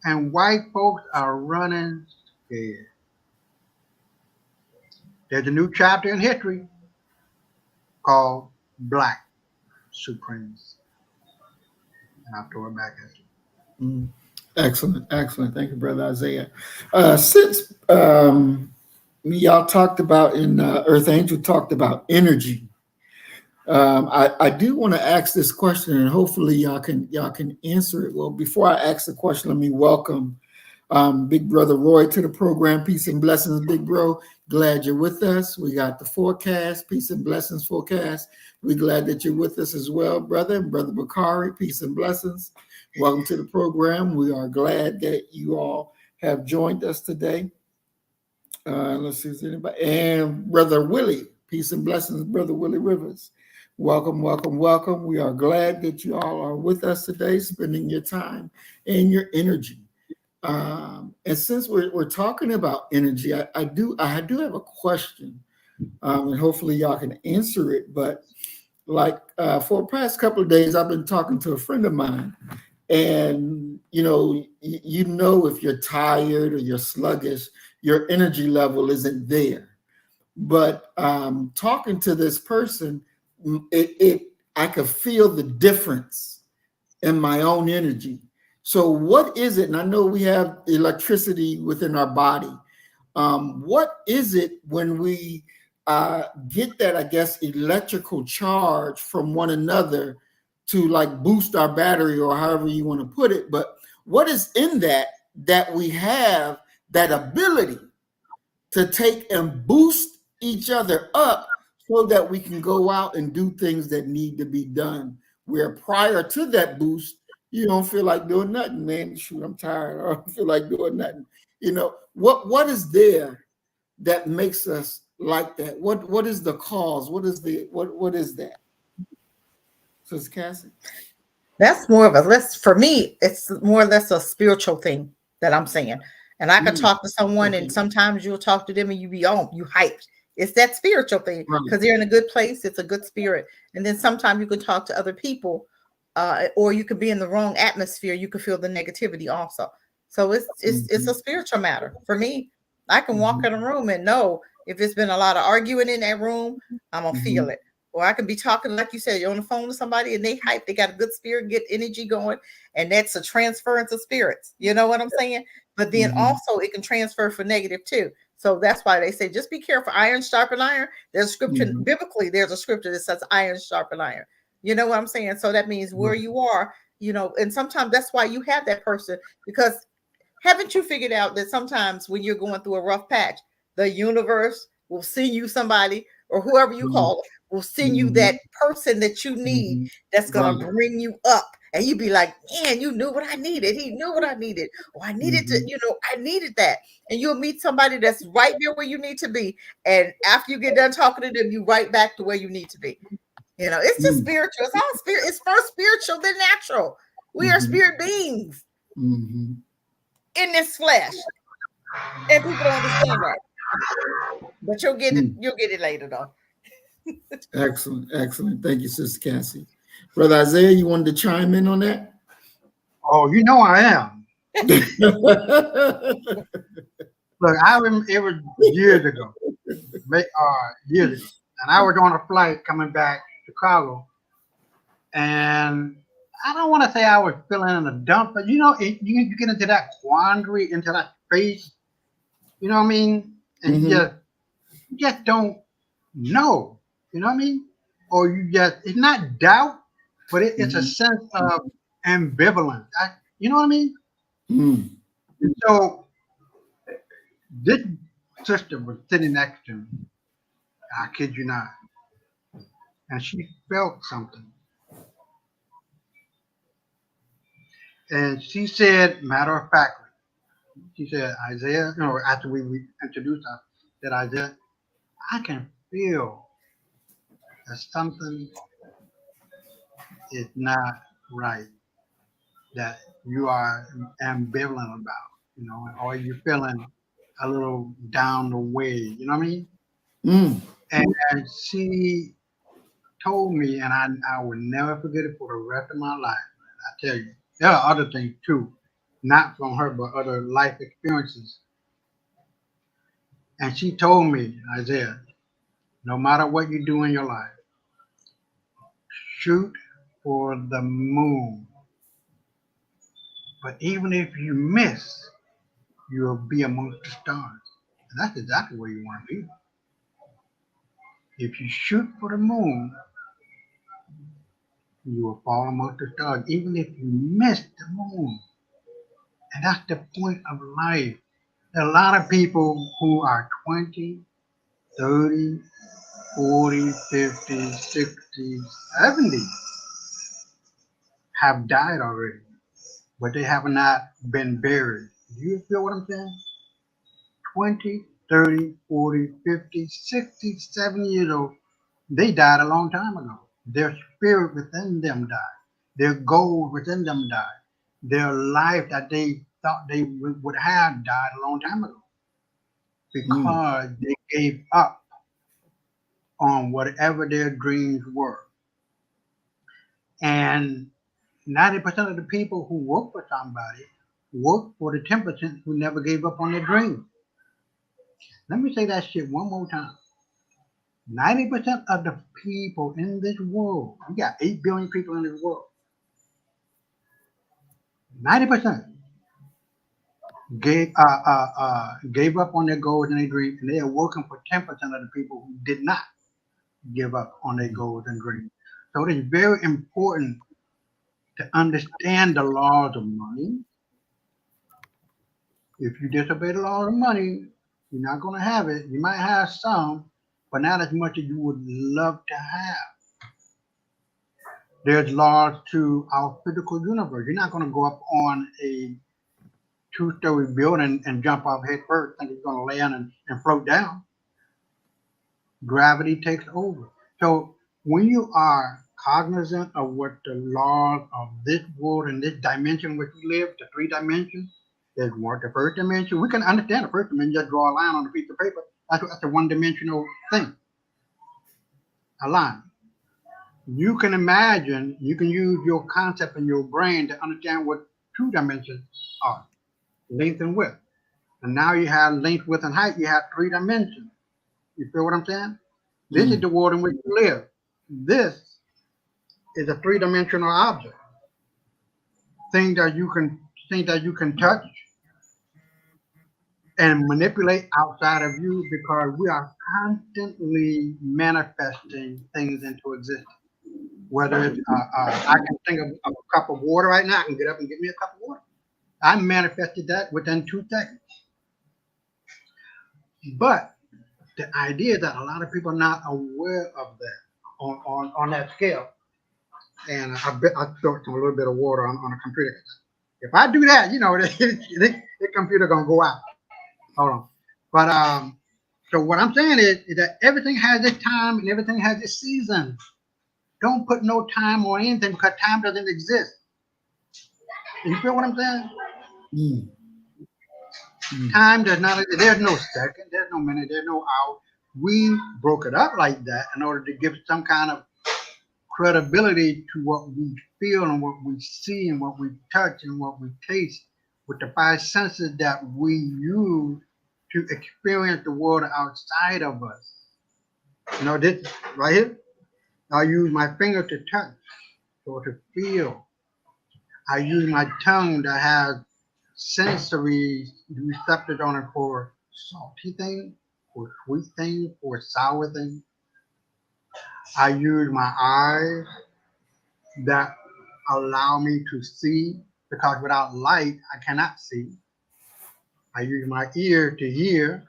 C: And white folks are running scared. There's a new chapter in history called Black Supremacy. And I'll throw it back at you.
A: Excellent, excellent. Thank you, Brother Isaiah. Since y'all talked about in Earth Angel talked about energy, I do want to ask this question, and hopefully y'all can answer it. Well, before I ask the question, let me welcome Big Brother Roy to the program. Peace and blessings, Big Bro. Glad you're with us. We got the forecast, peace and blessings forecast. We're glad that you're with us as well, brother. Brother Bakari, peace and blessings. Welcome to the program. We are glad that you all have joined us today. Let's see if there's anybody. And Brother Willie, peace and blessings, Brother Willie Rivers. Welcome, welcome, welcome. We are glad that you all are with us today, spending your time and your energy. And since we're talking about energy, I do have a question, and hopefully y'all can answer it. But like for the past couple of days, I've been talking to a friend of mine, and you know if you're tired or you're sluggish, your energy level isn't there. But talking to this person, I could feel the difference in my own energy. So what is it? And I know we have electricity within our body. What is it when we get that, I guess, electrical charge from one another to like boost our battery or however you want to put it? But what is in that we have that ability to take and boost each other up so that we can go out and do things that need to be done, where prior to that boost, you don't feel like doing nothing, man. Shoot, I'm tired. I don't feel like doing nothing. You know, what is there that makes us like that? What is the cause? What is that? Sister Cassie?
B: That's more of for me, it's more or less a spiritual thing that I'm saying. And I could talk to someone and sometimes you'll talk to them and you hyped. It's that spiritual thing because they're in a good place. It's a good spirit. And then sometimes you can talk to other people or you could be in the wrong atmosphere. You could feel the negativity also. So it's a spiritual matter. For me, I can walk in a room and know if it's been a lot of arguing in that room, I'm going to feel it. Or I can be talking, like you said, you're on the phone with somebody and they hype, they got a good spirit, good energy going. And that's a transference of spirits. You know what I'm saying? But then also it can transfer for negative too. So that's why they say, just be careful. Iron sharpen iron. There's a scripture, biblically, there's a scripture that says iron sharpen iron. You know what I'm saying? So that means where you are, you know, and sometimes that's why you have that person, because haven't you figured out that sometimes when you're going through a rough patch, the universe will send you somebody or whoever you call it will send you that person that you need that's going to bring you up. And you be like, man, you knew what I needed. He knew what I needed. Oh, I needed to, you know, I needed that. And you'll meet somebody that's right there where you need to be. And after you get done talking to them, you right back to where you need to be. You know, it's just spiritual. It's all spirit. It's first spiritual, then natural. We are spirit beings in this flesh. And people don't understand that. But you'll get it later though.
A: Excellent, excellent. Thank you, Sister Cassie. Brother Isaiah, you wanted to chime in on that?
C: Oh, you know I am. Look, it was years ago, and I was on a flight coming back to Chicago, and I don't want to say I was feeling in a dump, but you know, you get into that quandary, into that space, you know what I mean, and you just don't know, you know what I mean, or it's not doubt, but it's a sense of ambivalence. You know what I mean? And so this sister was sitting next to me. I kid you not. And she felt something. And she said, matter of factly, She said, Isaiah, after we introduced her, said, Isaiah, I can feel that something is not right, that you are ambivalent about, or you're feeling a little down the way, you know what I mean?
A: Mm.
C: And she told me, and I will never forget it for the rest of my life. I tell you, there are other things too, not from her, but other life experiences. And she told me, Isaiah, no matter what you do in your life, shoot for the moon. But even if you miss, you'll be amongst the stars. And that's exactly where you want to be. If you shoot for the moon, you will fall amongst the stars, even if you miss the moon. And that's the point of life. There are a lot of people who are 20, 30, 40, 50, 60, 70 have died already, but they have not been buried. Do you feel what I'm saying? 20, 30, 40, 50, 60, 70 years old, they died a long time ago. Their spirit within them died. Their goal within them died. Their life that they thought they would have died a long time ago because they gave up on whatever their dreams were. And 90% of the people who work for somebody work for the 10% who never gave up on their dreams. Let me say that shit one more time. 90% of the people in this world, we got 8 billion people in this world, 90% gave up on their goals and their dreams, and they are working for 10% of the people who did not give up on their goals and dreams. So it is very important to understand the laws of money. If you disobey the laws of money, you're not going to have it. You might have some, but not as much as you would love to have. There's laws to our physical universe. You're not going to go up on a 2-story building and jump off head first, think you're going to land and float down. Gravity takes over. So when you are cognizant of what the laws of this world and this dimension which we live, the 3 dimensions, there's one, the first dimension. We can understand the first dimension, just draw a line on a piece of paper. That's a one-dimensional thing, a line. You can imagine, you can use your concept in your brain to understand what 2 dimensions are, length and width. And now you have length, width, and height. You have 3 dimensions. You feel what I'm saying? This is the world in which you live. This is a 3-dimensional object. Things that you can touch and manipulate outside of you, because we are constantly manifesting things into existence. Whether it's, I can think of a cup of water right now, I can get up and get me a cup of water. I manifested that within 2 seconds. But the idea is that a lot of people are not aware of that on that scale. And I throw some a little bit of water on a computer. If I do that, the computer gonna go out. Hold on. But so what I'm saying is that everything has its time and everything has its season. Don't put no time on anything, because time doesn't exist. You feel what I'm saying? Time does not. There's no second. There's no minute. There's no hour. We broke it up like that in order to give some kind of credibility to what we feel and what we see and what we touch and what we taste, with the 5 senses that we use to experience the world outside of us. This right here, I use my finger to touch or to feel. I use my tongue that has sensory receptors on it for salty things, for sweet things, for sour things. I use my eyes that allow me to see, because without light, I cannot see. I use my ear to hear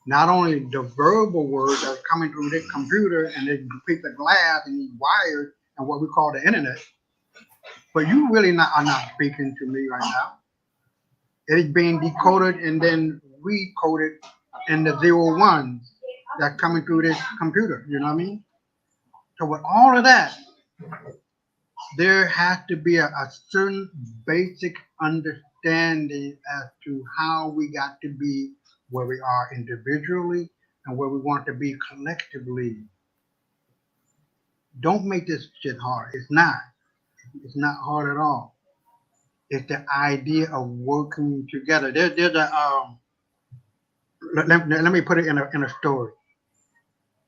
C: not only the verbal words that's coming through this computer and this piece of glass and these wires and what we call the internet, but you really are not speaking to me right now. It is being decoded and then recoded in the 01s that coming through this computer. You know what I mean? So with all of that, there has to be a certain basic understanding as to how we got to be where we are individually and where we want to be collectively. Don't make this shit hard. It's not. It's not hard at all. It's the idea of working together. There's a let me put it in a story.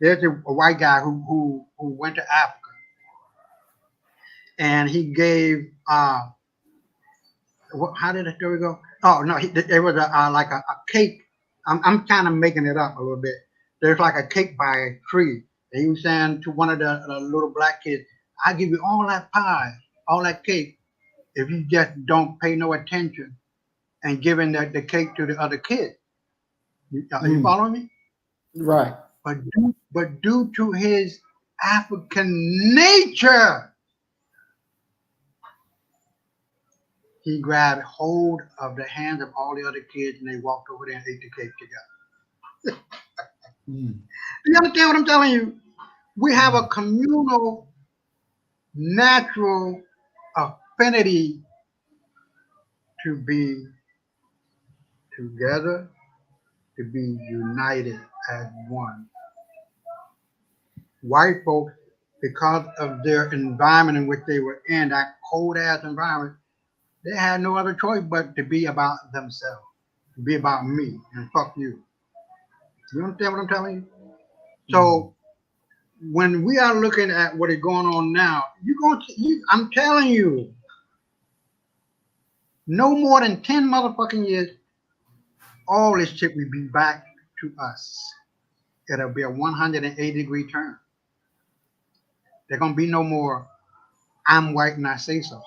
C: There's a white guy who went to Africa, and he gave how did the story go? Oh no, there was like a cake. I'm kind of making it up a little bit. There's like a cake by a tree, and he was saying to one of the little black kids, "I give you all that pie, all that cake, if you just don't pay no attention and giving the cake to the other kid." Are you following me?
A: Right.
C: But due to his African nature, he grabbed hold of the hands of all the other kids and they walked over there and ate the cake together. You understand what I'm telling you? We have a communal, natural affinity to be together, to be united as one. White folks, because of their environment in which they were in, that cold ass environment, they had no other choice but to be about themselves, to be about me, and fuck you. You understand what I'm telling you? So when we are looking at what is going on now, I'm telling you, no more than 10 motherfucking years, all this shit will be back to us. It'll be a 180-degree turn. There's gonna be no more I'm white and I say so.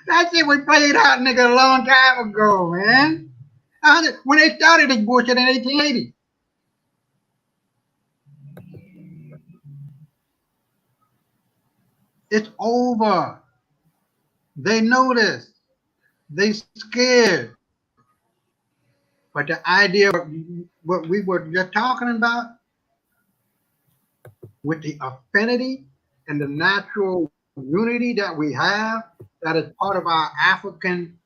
C: That shit was played out, nigga, a long time ago, man. When they started this bullshit in 1880. It's over. They know this. They scared. But the idea of what we were just talking about, with the affinity and the natural unity that we have, that is part of our African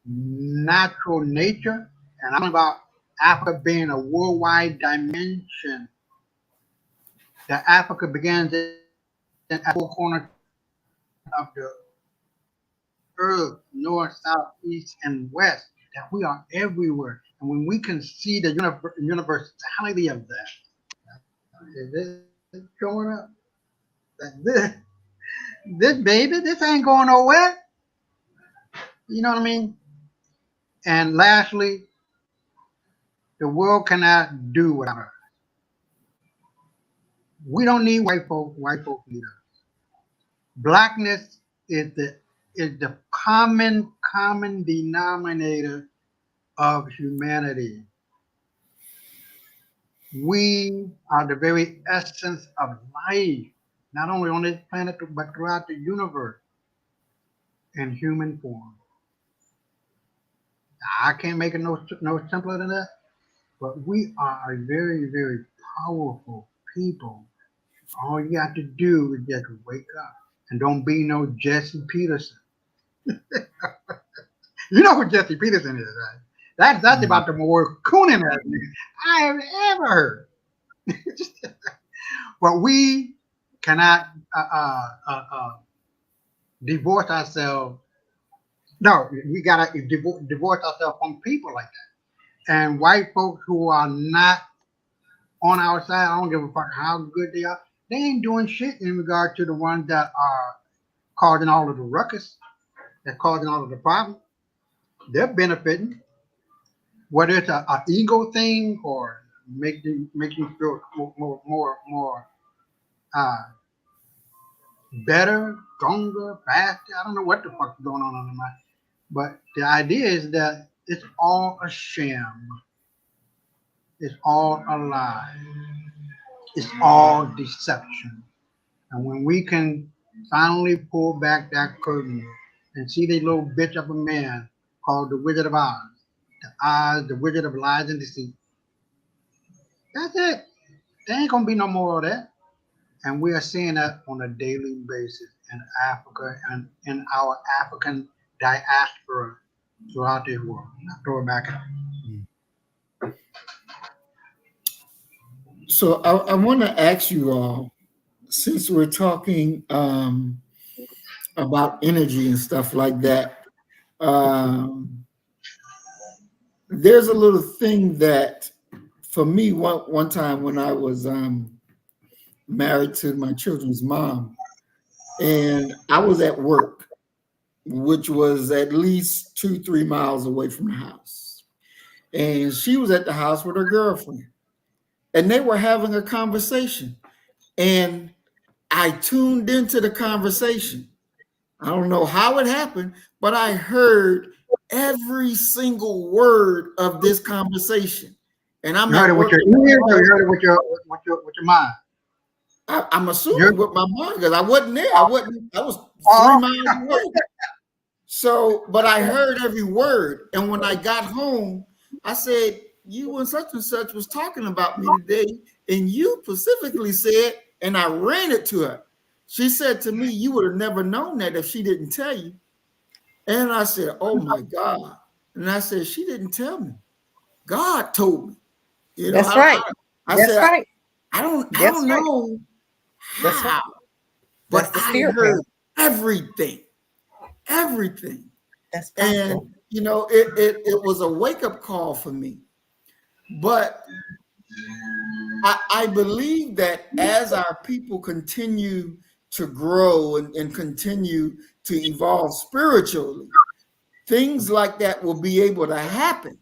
C: natural nature, and I'm about Africa being a worldwide dimension. That Africa begins in the four corners of the earth, north, south, east, and west. That we are everywhere, and when we can see the universality of that, is this showing up? That this baby, this ain't going nowhere. You know what I mean? And lastly, the world cannot do without us. We don't need white folk. White folk need us. Blackness is the common denominator of humanity. We are the very essence of life, not only on this planet but throughout the universe in human form. I can't make it no simpler than that. But we are a very, very powerful people. All you have to do is just wake up and don't be no Jesse Peterson. You know who Jesse Peterson is, right? That's about the more cooning I have ever heard. But we cannot divorce ourselves. No, we gotta divorce ourselves from people like that. And white folks who are not on our side, I don't give a fuck how good they are. They ain't doing shit in regard to the ones that are causing all of the ruckus, that causing all of the problems. They're benefiting, whether it's an ego thing or make you feel more better, stronger, faster. I don't know what the fuck's going on in my mind. But the idea is that it's all a sham. It's all a lie. It's all deception. And when we can finally pull back that curtain and see the little bitch of a man called The Wizard of Oz. The Wizard of Lies and Deceit. That's it. There ain't gonna be no more of that. And we are seeing that on a daily basis in Africa and in our African diaspora throughout this world. I'll throw it back at you.
A: So I want to ask you all, since we're talking about energy and stuff like that, there's a little thing that for me, one time when I was married to my children's mom, and I was at work, which was at least 2-3 miles away from the house. And she was at the house with her girlfriend. And they were having a conversation. And I tuned into the conversation. I don't know how it happened, but I heard every single word of this conversation. And I'm
C: heard it with your ears or you heard it with your mind?
A: I'm assuming with my mind, because I wasn't there. I was 3 miles away. So, but I heard every word. And when I got home, I said, you and such was talking about me today. And you specifically said, and I ran it to her. She said to me, you would have never known that if she didn't tell you. And I said, oh my God. And I said, she didn't tell me. God told me. You know,
B: that's right.
A: I said, right. I don't know how, but I heard everything.
B: That's powerful.
A: And you know, it was a wake-up call for me. But I believe that as our people continue to grow and continue to evolve spiritually, things like that will be able to happen.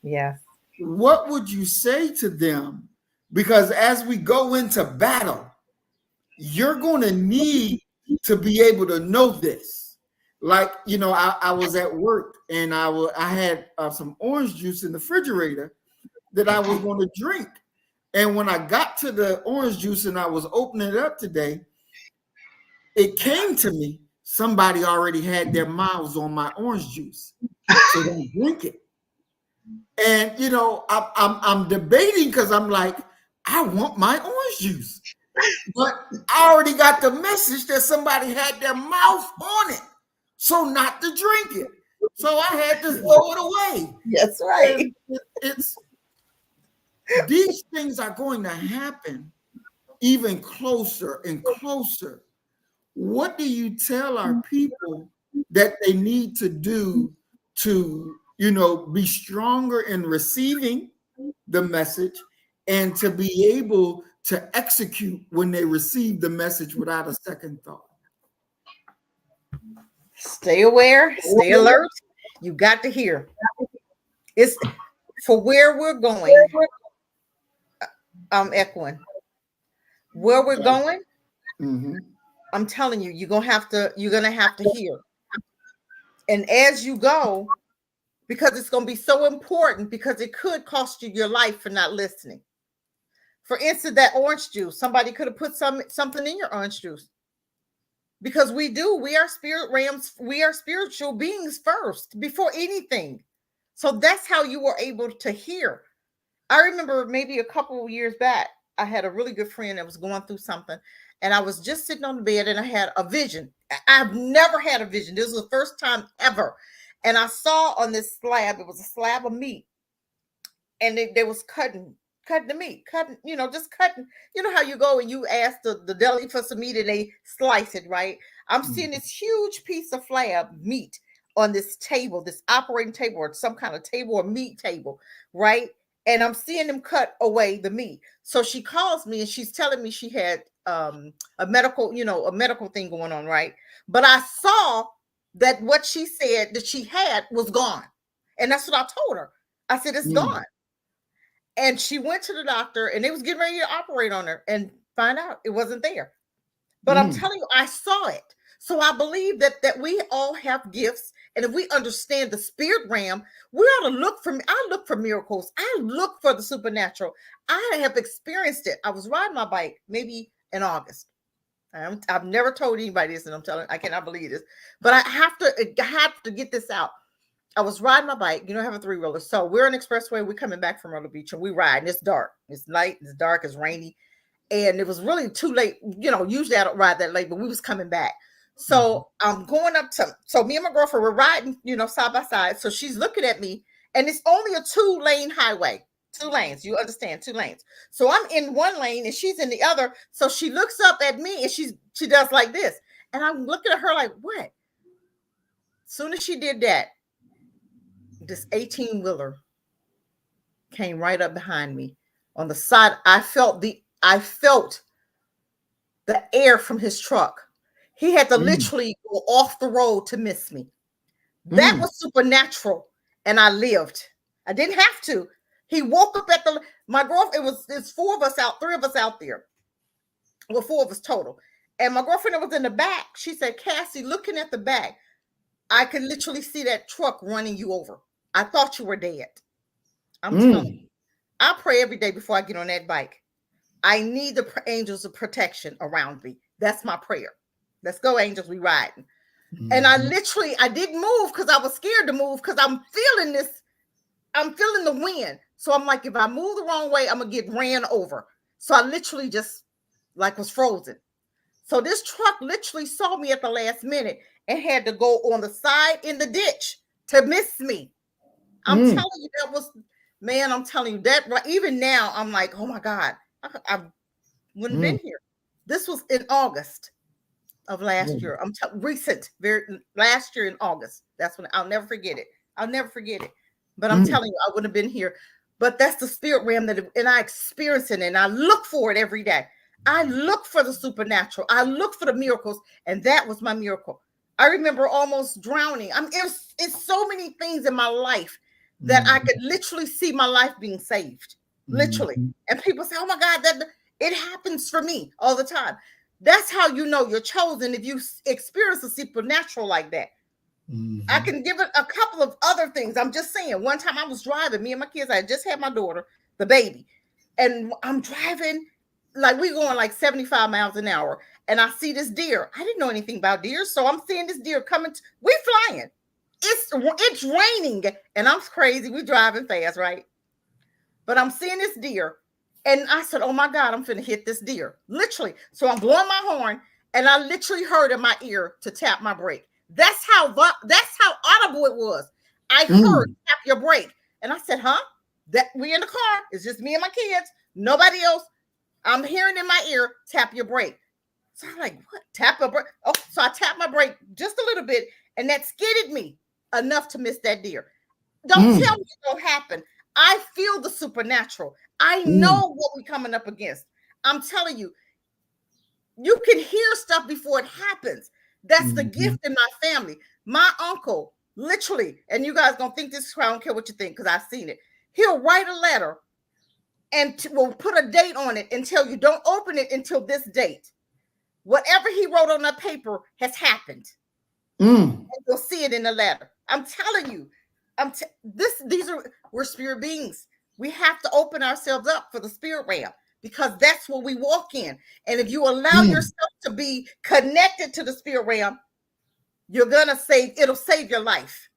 B: Yeah.
A: What would you say to them? Because as we go into battle, you're going to need to be able to know this. Like, you know, I was at work and I had some orange juice in the refrigerator that I was going to drink. And when I got to the orange juice and I was opening it up today, it came to me, somebody already had their mouths on my orange juice. So don't drink it. And, you know, I'm debating because I'm like, I want my orange juice. But I already got the message that somebody had their mouth on it. So not to drink it. So I had to throw it away.
B: That's right.
A: These things are going to happen even closer and closer. What do you tell our people that they need to do to, you know, be stronger in receiving the message and to be able to execute when they receive the message without a second thought?
B: Stay aware, stay alert. You got to hear. It's for where we're going. I'm echoing. Where we're going, I'm telling you, you're gonna have to hear. And as you go, because it's gonna be so important, because it could cost you your life for not listening. For instance, that orange juice, somebody could have put something in your orange juice. Because we are spirit realms, we are spiritual beings first, before anything. So that's how you were able to hear. I remember maybe a couple of years back, I had a really good friend that was going through something, and I was just sitting on the bed and I had a vision. I've never had a vision. This was the first time ever. And I saw on this slab, it was a slab of meat, and they was cutting the meat, just cutting. You know how you go and you ask the deli for some meat and they slice it, right? I'm seeing this huge piece of slab meat on this table, this operating table or some kind of table or meat table, right? And I'm seeing them cut away the meat. So she calls me and she's telling me she had a medical thing going on, right? But I saw that what she said that she had was gone. And that's what I told her. I said, it's gone. And she went to the doctor and they was getting ready to operate on her and find out it wasn't there. But I'm telling you, I saw it. So I believe that we all have gifts. And if we understand the spirit realm, we ought to look for, I look for miracles. I look for the supernatural. I have experienced it. I was riding my bike maybe in August. I've never told anybody this, and I'm telling, I cannot believe this, but I have to get this out. I was riding my bike. You know, I have a 3-wheeler. So we're on expressway. We're coming back from Myrtle Beach and we ride. And it's dark. It's night. It's dark. It's rainy. And it was really too late. You know, usually I don't ride that late, but we was coming back. So I'm going up to, so me and my girlfriend were riding, you know, side by side. So she's looking at me and it's only a 2-lane highway, 2 lanes. You understand, 2 lanes. So I'm in 1 lane and she's in the other. So she looks up at me and she does like this. And I'm looking at her like, what? Soon as she did that, this 18-wheeler came right up behind me on the side. I felt the air from his truck. He had to literally go off the road to miss me. That was supernatural. And I lived. I didn't have to. He woke up at my girlfriend, it's 4 of us out, 3 of us out there. Well, 4 of us total. And my girlfriend that was in the back, she said, Cassie, looking at the back, I could literally see that truck running you over. I thought you were dead. I'm telling you. I pray every day before I get on that bike. I need the angels of protection around me. That's my prayer. Let's go, angels. We riding. And I didn't move because I was scared to move because I'm feeling this. I'm feeling the wind. So I'm like, if I move the wrong way, I'm going to get ran over. So I literally just was frozen. So this truck literally saw me at the last minute and had to go on the side in the ditch to miss me. I'm telling you, that was, man, I'm telling you that even now, I'm like, oh my God, I wouldn't have been here. This was in August of last year. Last year in August. That's when I'll never forget it. But I'm telling you, I wouldn't have been here. But that's the spirit realm and I experience it and I look for it every day. I look for the supernatural. I look for the miracles. And that was my miracle. I remember almost drowning. It's so many things in my life that I could literally see my life being saved. Literally. And people say, oh my God, that it happens for me all the time. That's how you know you're chosen if you experience a supernatural like that. I can give it a couple of other things. I'm just saying, one time I was driving, me and my kids, I had just had my daughter, the baby, and I'm driving, we going like 75 miles an hour, and I see this deer. I didn't know anything about deer, so I'm seeing this deer coming. We flying. It's raining, and I'm crazy. We driving fast, right? But I'm seeing this deer, and I said, oh my God, I'm finna hit this deer. Literally. So I'm blowing my horn, and I literally heard in my ear to tap my brake. That's how audible it was. I heard tap your brake. And I said, huh? That we in the car. It's just me and my kids. Nobody else. I'm hearing in my ear, tap your brake. So I'm like, what? Tap a brake? Oh, so I tapped my brake just a little bit, and that skidded me enough to miss that deer. Don't tell me it don't happen. I feel the supernatural. I know what we're coming up against. I'm telling you, you can hear stuff before it happens. That's the gift in my family. My uncle, literally, and you guys gonna think this, I don't care what you think, because I've seen it. He'll write a letter and will put a date on it and tell you, don't open it until this date. Whatever he wrote on that paper has happened. And you'll see it in the letter. I'm telling you, we're spirit beings. We have to open ourselves up for the spirit realm, because that's what we walk in. And if you allow yourself to be connected to the spirit realm, it'll save your life.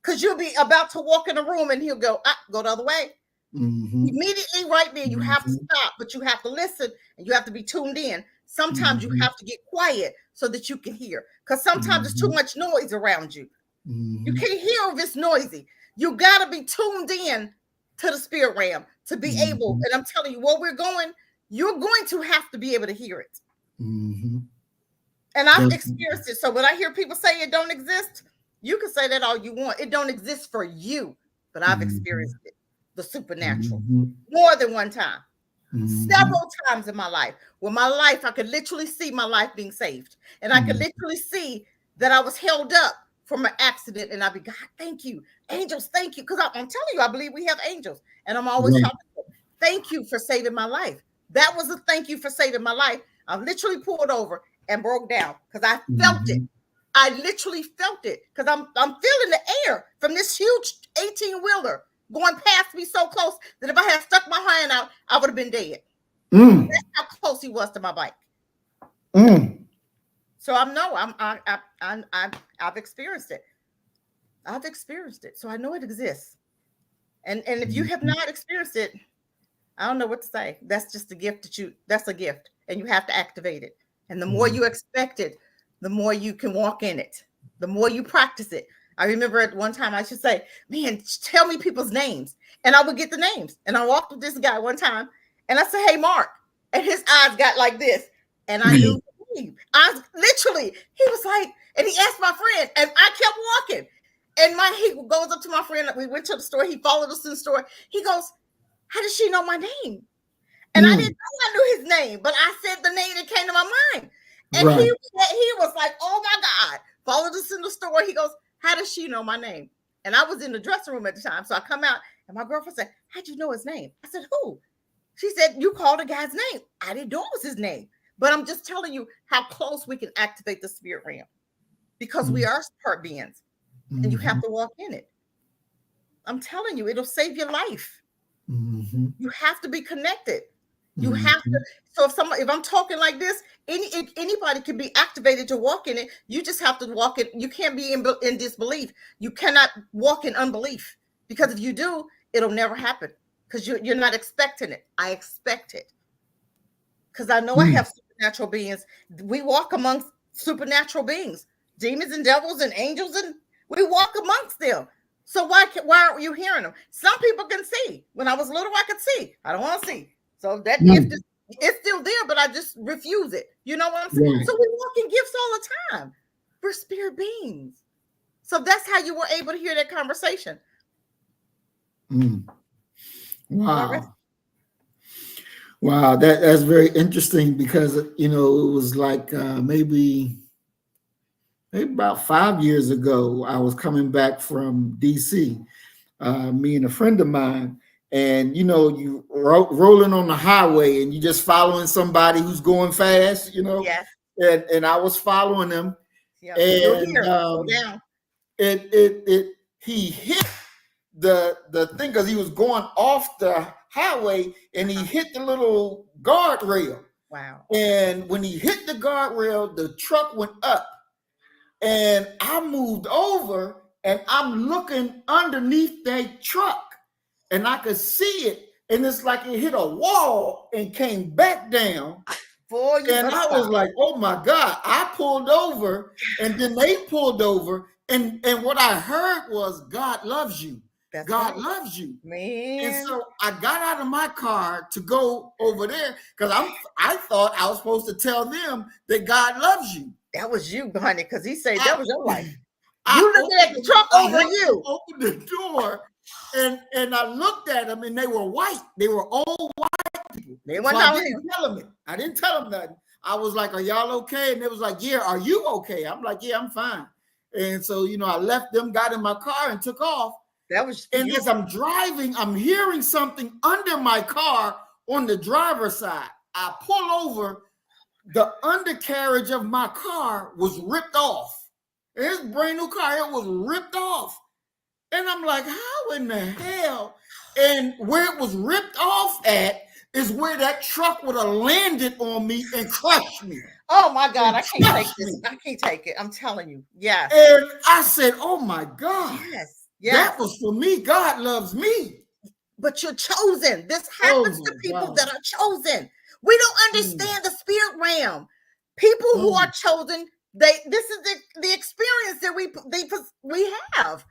B: Because you'll be about to walk in a room and he'll go the other way. Immediately right there, you have to stop, but you have to listen and you have to be tuned in. Sometimes you have to get quiet so that you can hear, because sometimes there's too much noise around you. You can't hear if it's noisy. You got to be tuned in to the spirit realm to be able, and I'm telling you, where we're going, you're going to have to be able to hear it. And I've experienced it. So when I hear people say it don't exist, you can say that all you want. It don't exist for you, but I've experienced it, the supernatural, more than one time, several times in my life. Where my life, I could literally see my life being saved, and I could literally see that I was held up from an accident, and I'd be, God, thank you, angels, thank you, because I'm telling you, I believe we have angels, and I'm always talking to them. Thank you for saving my life. That was a thank you for saving my life. I literally pulled over and broke down because I felt it. I literally felt it because I'm feeling the air from this huge 18-wheeler going past me so close that if I had stuck my hand out, I would have been dead. That's how close he was to my bike. So I've experienced it. I've experienced it, so I know it exists. And if you have not experienced it, I don't know what to say. That's just a gift that's a gift, and you have to activate it. And the more you expect it, the more you can walk in it, the more you practice it. I remember at one time I should say, man, tell me people's names. And I would get the names. And I walked with this guy one time and I said, hey, Mark. And his eyes got like this. And I knew I was literally, he was like, and he asked my friend, and I kept walking. And he goes up to my friend. We went to the store. He followed us to the store. He goes, how does she know my name? And I didn't know I knew his name, but I said the name that came to my mind. And he was like, oh my God, followed us in the store. He goes, how does she know my name? And I was in the dressing room at the time. So I come out and my girlfriend said, how'd you know his name? I said, who? She said, you called a guy's name. I didn't know it was his name. But I'm just telling you how close we can activate the spirit realm because we are part beings and you have to walk in it. I'm telling you, it'll save your life. You have to be connected. You have to. So if I'm talking like this, anybody can be activated to walk in it. You just have to walk it. You can't be in disbelief. You cannot walk in unbelief because if you do, it'll never happen because you're not expecting it. I expect it because I know I have supernatural beings. We walk amongst supernatural beings, demons and devils and angels, and we walk amongst them. So why aren't you hearing them? Some people can see. When I was little, I could see. I don't want to see. So that gift it's still there, but I just refuse it. You know what I'm saying? Right. So we walk in gifts all the time. We're spirit beings. So that's how you were able to hear that conversation.
A: Wow. Wow, that's very interesting because, it was like maybe about 5 years ago, I was coming back from DC, me and a friend of mine. And, you rolling on the highway and you just following somebody who's going fast,
B: Yes.
A: And I was following them. Yeah. And he hit the thing because he was going off the highway and he hit the little guardrail.
B: Wow.
A: And when he hit the guardrail, the truck went up and I moved over and I'm looking underneath that truck. And I could see it, and it's like it hit a wall and came back down. And I was like, oh my God. I pulled over, and then they pulled over, and what I heard was, God loves you. God loves you.
B: Man.
A: And so I got out of my car to go over there because I thought I was supposed to tell them that God loves you.
B: That was you, honey, because he said that was your life. You looking at the truck over you.
A: Opened the door. And I looked at them and they were white. They were all white people. I didn't tell them nothing. I was like, are y'all okay? And they was like, yeah, are you okay? I'm like, yeah, I'm fine. And so, I left them, got in my car and took off. And as I'm driving, I'm hearing something under my car on the driver's side. I pull over, the undercarriage of my car was ripped off. It's a brand new car, it was ripped off. And I'm like, how in the hell? And where it was ripped off at is where that truck would have landed on me and crushed me.
B: Oh my God, I can't take this. I can't take it. I'm telling you. Yes.
A: And I said, oh my God.
B: Yes.
A: That was for me. God loves me.
B: But you're chosen. This happens to people that are chosen. We don't understand the spirit realm. People who are chosen, this is the experience that we have.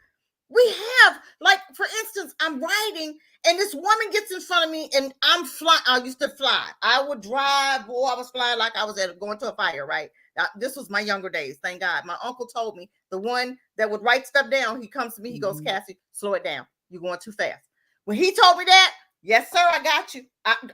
B: We have, like, for instance, I'm riding and this woman gets in front of me and I'm flying. I used to fly. I would drive. Boy, I was flying like I was going to a fire, right? This was my younger days. Thank God. My uncle told me, the one that would write stuff down, he comes to me. He goes, Cassie, slow it down. You're going too fast. When he told me that, yes, sir, I got you.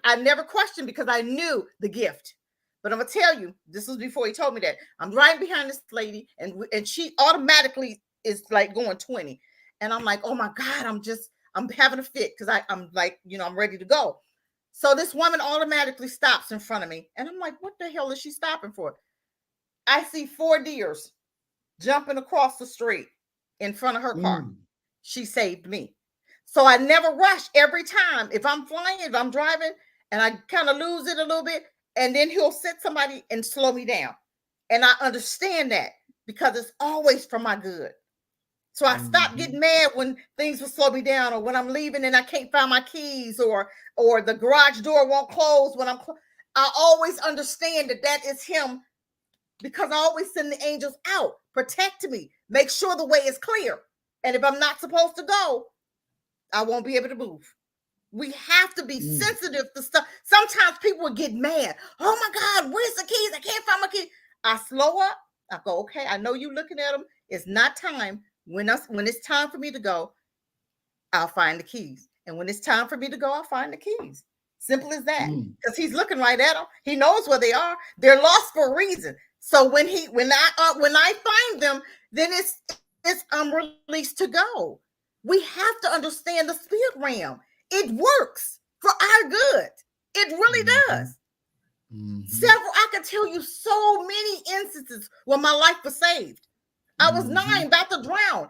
B: I never questioned because I knew the gift. But I'm going to tell you, this was before he told me that. I'm riding behind this lady and she automatically is like going 20. And I'm like, oh my God, I'm having a fit because I'm like, I'm ready to go. So this woman automatically stops in front of me. And I'm like, what the hell is she stopping for? I see 4 deers jumping across the street in front of her car. She saved me. So I never rush every time. If I'm flying, if I'm driving and I kind of lose it a little bit, and then he'll set somebody and slow me down. And I understand that because it's always for my good. So I stopped getting mad when things will slow me down, or when I'm leaving and I can't find my keys, or the garage door won't close when I always understand that is him, because I always send the angels out, protect me, make sure the way is clear. And if I'm not supposed to go, I won't be able to move. We have to be sensitive to stuff. Sometimes people will get mad. Oh my God, where's the keys? I can't find my keys. I slow up. I go, okay, I know you looking at them. It's not time. When it's time for me to go, I'll find the keys. And when it's time for me to go, I'll find the keys. Simple as that. Because he's looking right at them. He knows where they are. They're lost for a reason. So when I find them, then it's released to go. We have to understand the spirit realm. It works for our good. It really does. I can tell you so many instances where my life was saved. I was 9, about to drown.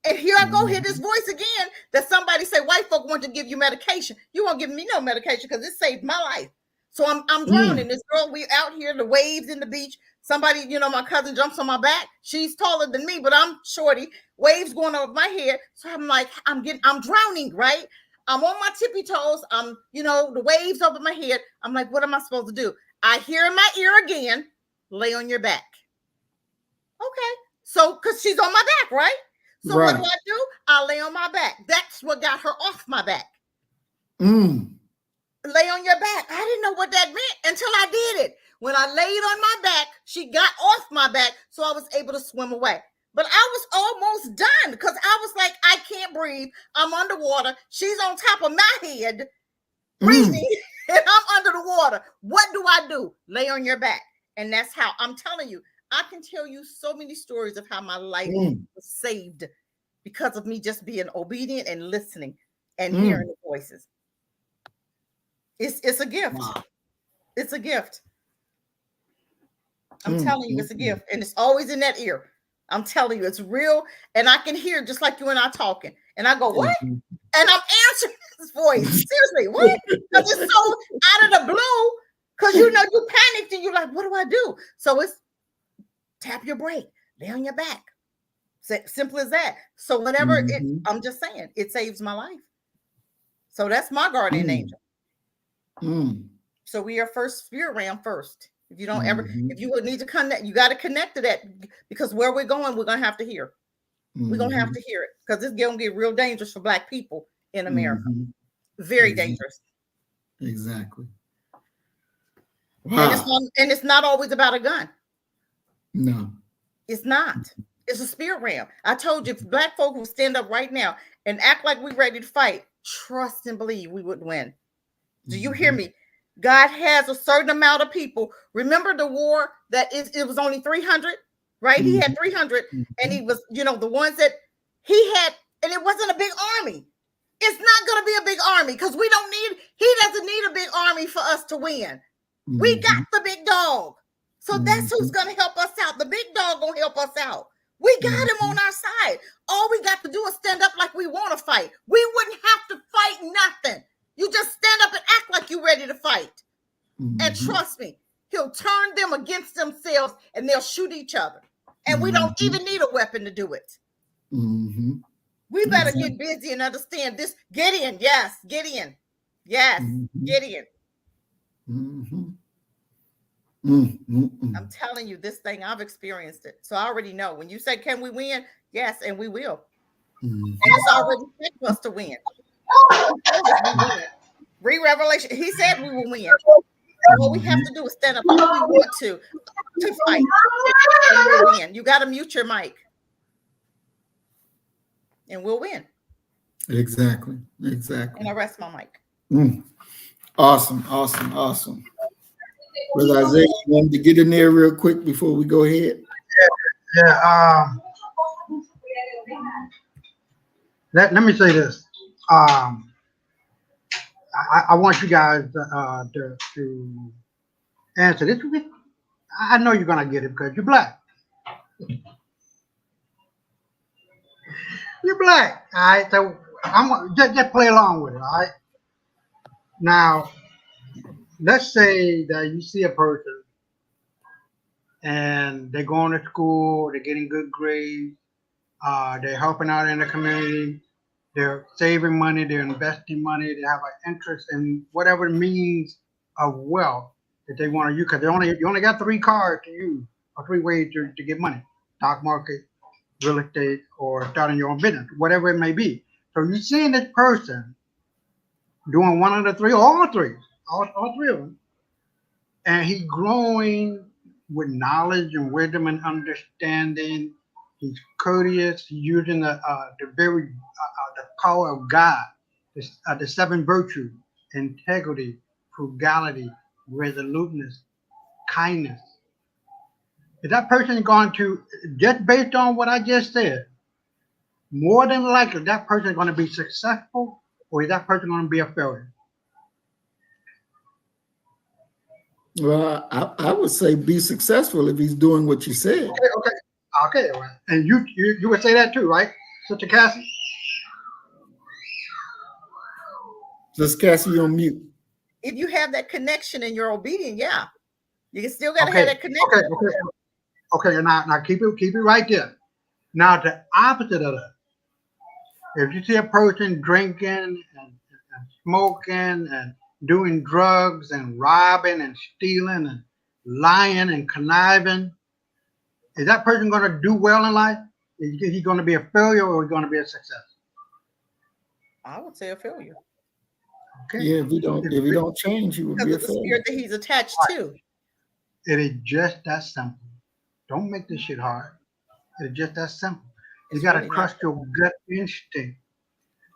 B: And here I go, hear this voice again that somebody say, white folk want to give you medication. You won't give me no medication because it saved my life. So I'm drowning. This girl, we out here, the waves in the beach. Somebody, my cousin jumps on my back. She's taller than me, but I'm shorty. Waves going over my head. So I'm like, I'm drowning, right? I'm on my tippy toes. I'm, the waves over my head. I'm like, what am I supposed to do? I hear in my ear again, lay on your back. Okay. So, because she's on my back, right? So what do? I lay on my back. That's what got her off my back. Lay on your back. I didn't know what that meant until I did it. When I laid on my back, she got off my back, so I was able to swim away. But I was almost done because I was like, I can't breathe. I'm underwater. She's on top of my head, breathing, and I'm under the water. What do? Lay on your back. And that's how I'm telling you. I can tell you so many stories of how my life was saved because of me just being obedient and listening and hearing the voices. It's a gift. Wow. It's a gift. I'm telling you, it's a gift. And it's always in that ear. I'm telling you, it's real. And I can hear just like you and I talking. And I go, what? And I'm answering his voice. Seriously, what? Because it's so out of the blue. Because you panicked and you're like, what do I do? So it's tap your brake, lay on your back. Simple as that. So whenever I'm just saying, it saves my life. So that's my guardian angel. So we are first spirit realm first. If you don't ever, if you would need to connect, you got to connect to that, because where we're going, we're going to have to hear. We're going to have to hear it, because it's going to get real dangerous for Black people in America. Very dangerous.
A: Exactly. Wow.
B: And it's not always about a gun.
A: No.
B: It's not. It's a spirit realm. I told you, if Black folk would stand up right now and act like we're ready to fight, trust and believe we would win. Do you hear me? God has a certain amount of people. Remember the war that it was only 300, right? He had 300, and he was, the ones that he had, and it wasn't a big army. It's not going to be a big army because he doesn't need a big army for us to win. We got the big dog. So that's who's going to help us out. The big dog going to help us out. We got him on our side. All we got to do is stand up like we want to fight. We wouldn't have to fight nothing. You just stand up and act like you're ready to fight. And trust me, he'll turn them against themselves and they'll shoot each other. And we don't even need a weapon to do it. We better get busy and understand this. Gideon, yes, Gideon. Yes, Gideon. I'm telling you, this thing, I've experienced it. So I already know. When you say, can we win? Yes, and we will. And it's already set for us to win. Read Revelation. He said we will win. What we have to do is stand up like we want to fight. And we'll win. You got to mute your mic. And we'll win.
A: Exactly.
B: And I rest my mic.
A: Awesome. Brother Isaiah, you wanted to get in there real quick before we go ahead?
C: Yeah. Let me say this. I want you guys to answer this. I know you're gonna get it because you're Black. You're Black. All right. So I'm just play along with it. All right. Now, let's say that you see a person and they're going to school, they're getting good grades, They're helping out in the community. They're saving money. They're investing money. They have an interest in whatever means of wealth that they want to use. Because you only got three cards to use, or three ways to get money: stock market, real estate, or starting your own business, whatever it may be. So you're seeing this person doing one of the three, all three of them, and he's growing with knowledge and wisdom and understanding. He's courteous, using the power of God, the seven virtues: integrity, frugality, resoluteness, kindness. Is that person going to, just based on what I just said, more than likely that person is going to be successful, or is that person going to be a failure?
A: Well, I would say be successful if he's doing what you said.
C: Okay. And you would say that too, right, Sister Cassie?
A: Just Cassie, you're on mute.
B: If you have that connection and you're obedient, yeah, you can still gotta have that connection.
C: Okay. Now keep it right there. Now the opposite of that. If you see a person drinking and smoking and doing drugs and robbing and stealing and lying and conniving, is that person going to do well in life? Is he going to be a failure, or is he going to be a success?
B: I would say a failure.
C: Okay.
A: Yeah, if he don't change, he would be a failure.
B: The spirit that he's attached to.
C: It is just that simple. Don't make this shit hard. It's just that simple. You got to trust your gut instinct.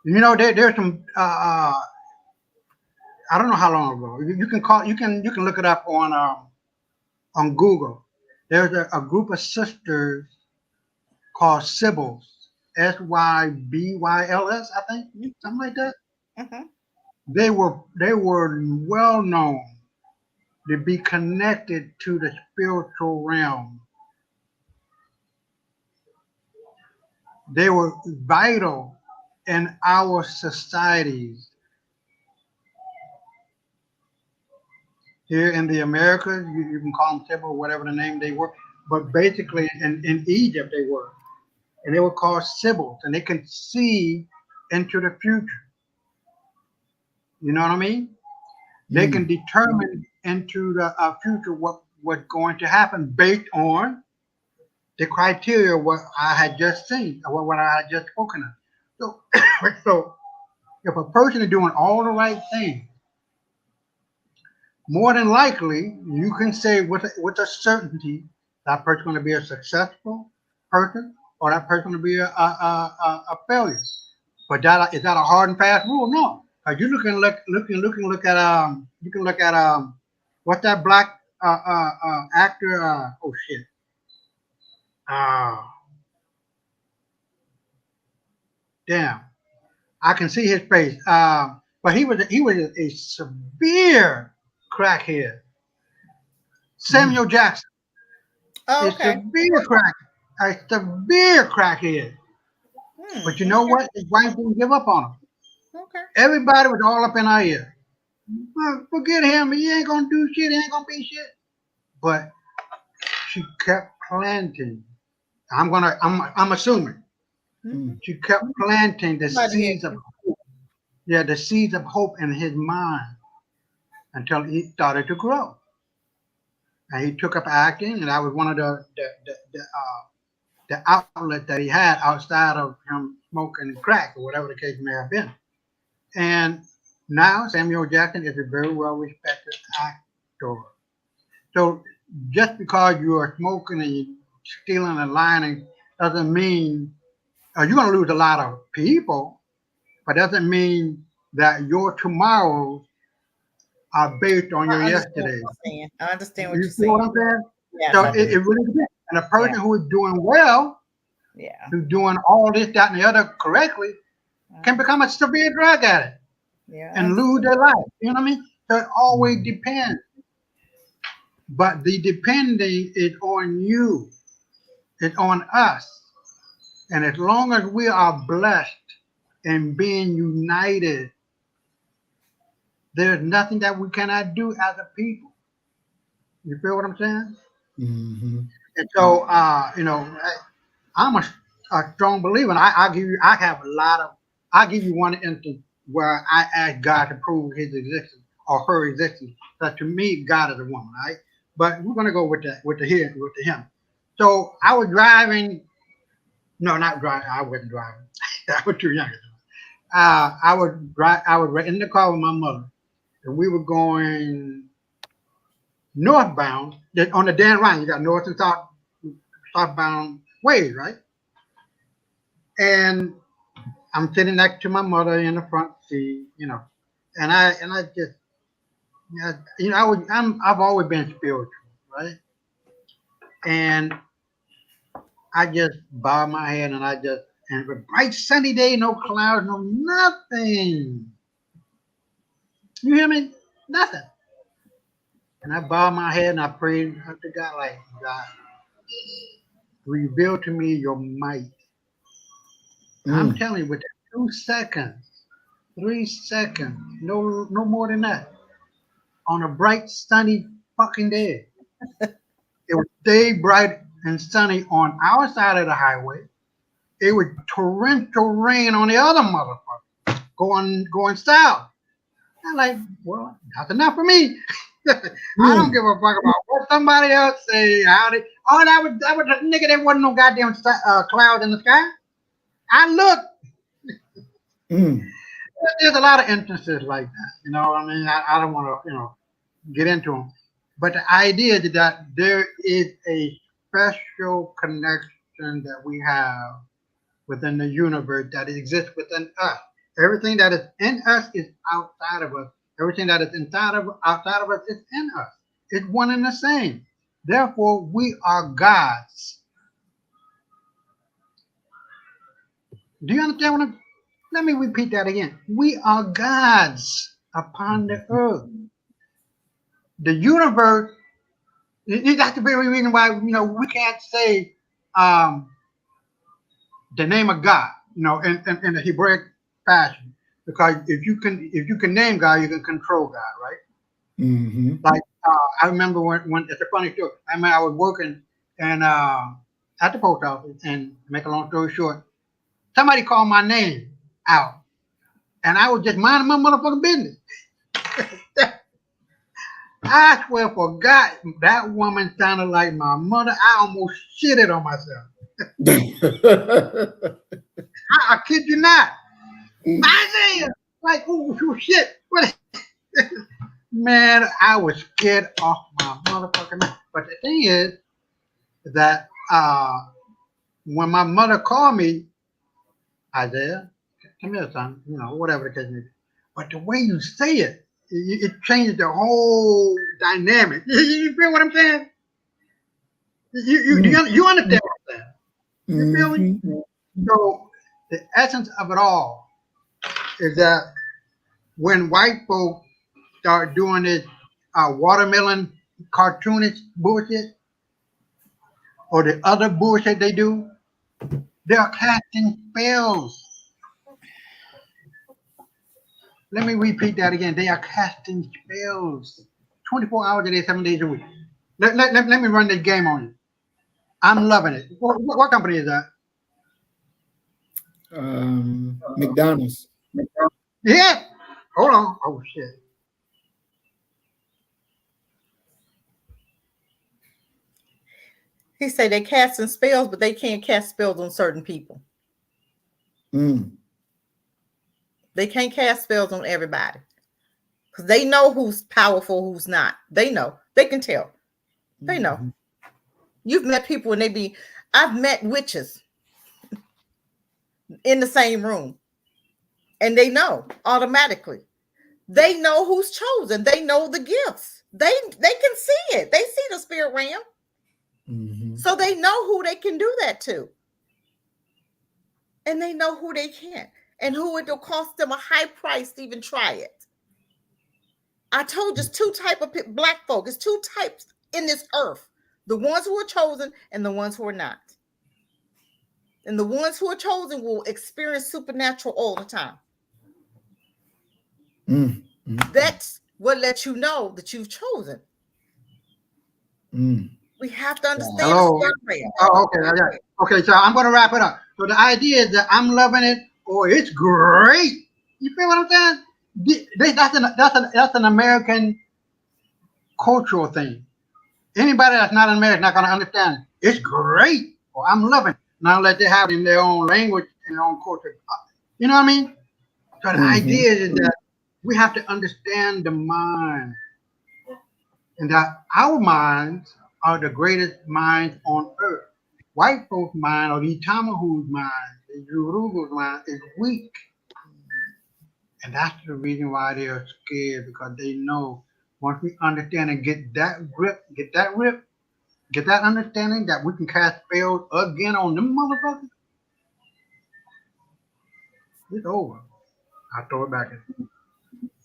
C: You know, there's some. I don't know how long ago. You can look it up on Google. There's a group of sisters called Sybils, Sybyls, I think, something like that.
B: Mm-hmm.
C: They were well known to be connected to the spiritual realm. They were vital in our societies. Here in the Americas, you can call them Sybil, whatever the name they were, but basically in Egypt they were. And they were called Sibyls, and they can see into the future. You know what I mean? They can determine into the future what's going to happen based on the criteria what I had just seen, or what I had just spoken of. So if a person is doing all the right things, more than likely you can say with a certainty that person's going to be a successful person, or that person will be a failure. But is that a hard and fast rule? No. You can look at what's that black actor? Oh shit. Damn. I can see his face. But he was a severe crackhead. Samuel Jackson.
B: Oh, okay.
C: A severe crackhead. But you know what? His wife didn't give up on him.
B: Okay.
C: Everybody was all up in our ear. Well, forget him. He ain't gonna do shit. He ain't gonna be shit. But she kept planting. I'm assuming. She kept planting the seeds of hope. Yeah, the seeds of hope in his mind until he started to grow. And he took up acting, and that was one of the outlet that he had outside of him smoking crack or whatever the case may have been. And now Samuel Jackson is a very well respected actor. So just because you are smoking and you're stealing and lying doesn't mean you're going to lose a lot of people, but doesn't mean that your tomorrows are based on your yesterday.
B: I understand what
C: you
B: you're
C: see
B: saying.
C: What I'm saying?
B: Yeah.
C: So it really depends. And a person who is doing well, who's doing all this, that, and the other correctly, can become a severe drug addict and lose their life. You know what I mean? So it always depends. But the depending is on you. It's on us. And as long as we are blessed and being united, there's nothing that we cannot do as a people. You feel what I'm saying?
A: Mm-hmm.
C: And so, you know, I'm a a strong believer. And I'll give you one instance where I asked God to prove his existence or her existence. So to me, God is a woman, right? But we're gonna go with the him. So I was driving. No, not driving. I wasn't driving. I was too young. I was in the car with my mother, and we were going northbound on the Dan Ryan. You got north and southbound ways, right? And I'm sitting next to my mother in the front seat, and I just, I've always been spiritual, right? And I just bow my head and and a bright sunny day, no clouds, no nothing. You hear me? Nothing. And I bow my head and I prayed to God, like, God, reveal to me your might. I'm telling you, within 2 seconds, 3 seconds, no more than that, on a bright, sunny fucking day. It was day bright and sunny on our side of the highway. It was torrential rain on the other motherfucker going south. I'm like, well, that's enough for me. I don't give a fuck about what somebody else say. That was a nigga. There wasn't no goddamn clouds in the sky. I looked. There's a lot of instances like that. I mean, I don't want to, get into them. But the idea is that there is a special connection that we have within the universe that exists within us. Everything that is in us is outside of us. Everything that is outside of us is in us. It's one and the same. Therefore, we are gods. Do you understand what let me repeat that again. We are gods upon the earth. The universe, that's the very reason why, we can't say the name of God, in the Hebraic fashion. Because if you can name God, you can control God, right? Mm-hmm. Like I remember when it's a funny story. I was working and at the post office, and to make a long story short, somebody called my name out, and I was just minding my motherfucking business. I swear for God, that woman sounded like my mother. I almost shitted on myself. I kid you not. Isaiah, like, oh shit. Man, I was scared off my motherfucking mind. But the thing is that when my mother called me, Isaiah, come here, son, whatever the case may be. But the way you say it, it changed the whole dynamic. You feel what I'm saying? You understand what I'm saying? You feel me? So the essence of it all is that when white folks start doing this watermelon cartoonish bullshit, or the other bullshit they do, they're casting spells. Let me repeat that again. They are casting spells 24 hours a day, 7 days a week. Let me run this game on you. I'm loving it. What company is that?
A: McDonald's.
C: Yeah. Hold on. Oh, shit.
B: He said they casting spells, but they can't cast spells on certain people. They can't cast spells on everybody because they know who's powerful, who's not. They know. They can tell. They know. You've met people and I've met witches in the same room, and they know automatically. They know who's chosen. They know the gifts. They can see it. They see the spirit realm. So they know who they can do that to. And they know who they can't. And who it will cost them a high price to even try it. I told you, it's two types of black folk. It's two types in this earth. The ones who are chosen and the ones who are not. And the ones who are chosen will experience supernatural all the time. That's what lets you know that you've chosen. We have to understand.
C: Hello. Oh, okay. So I'm going to wrap it up. So the idea is that I'm loving it or it's great. You feel what I'm saying? That's an American cultural thing. Anybody that's not an American not gonna understand it. It's great or I'm loving it. Now let they have it in their own language, in their own culture. You know what I mean? So the idea is that we have to understand the mind, and that our minds are the greatest minds on earth. White folks' mind or the Tamahu's mind, the Yoruba's mind is weak. And that's the reason why they are scared, because they know once we understand and get that grip, get that understanding that we can cast spells again on them motherfuckers, it's over. I'll throw it back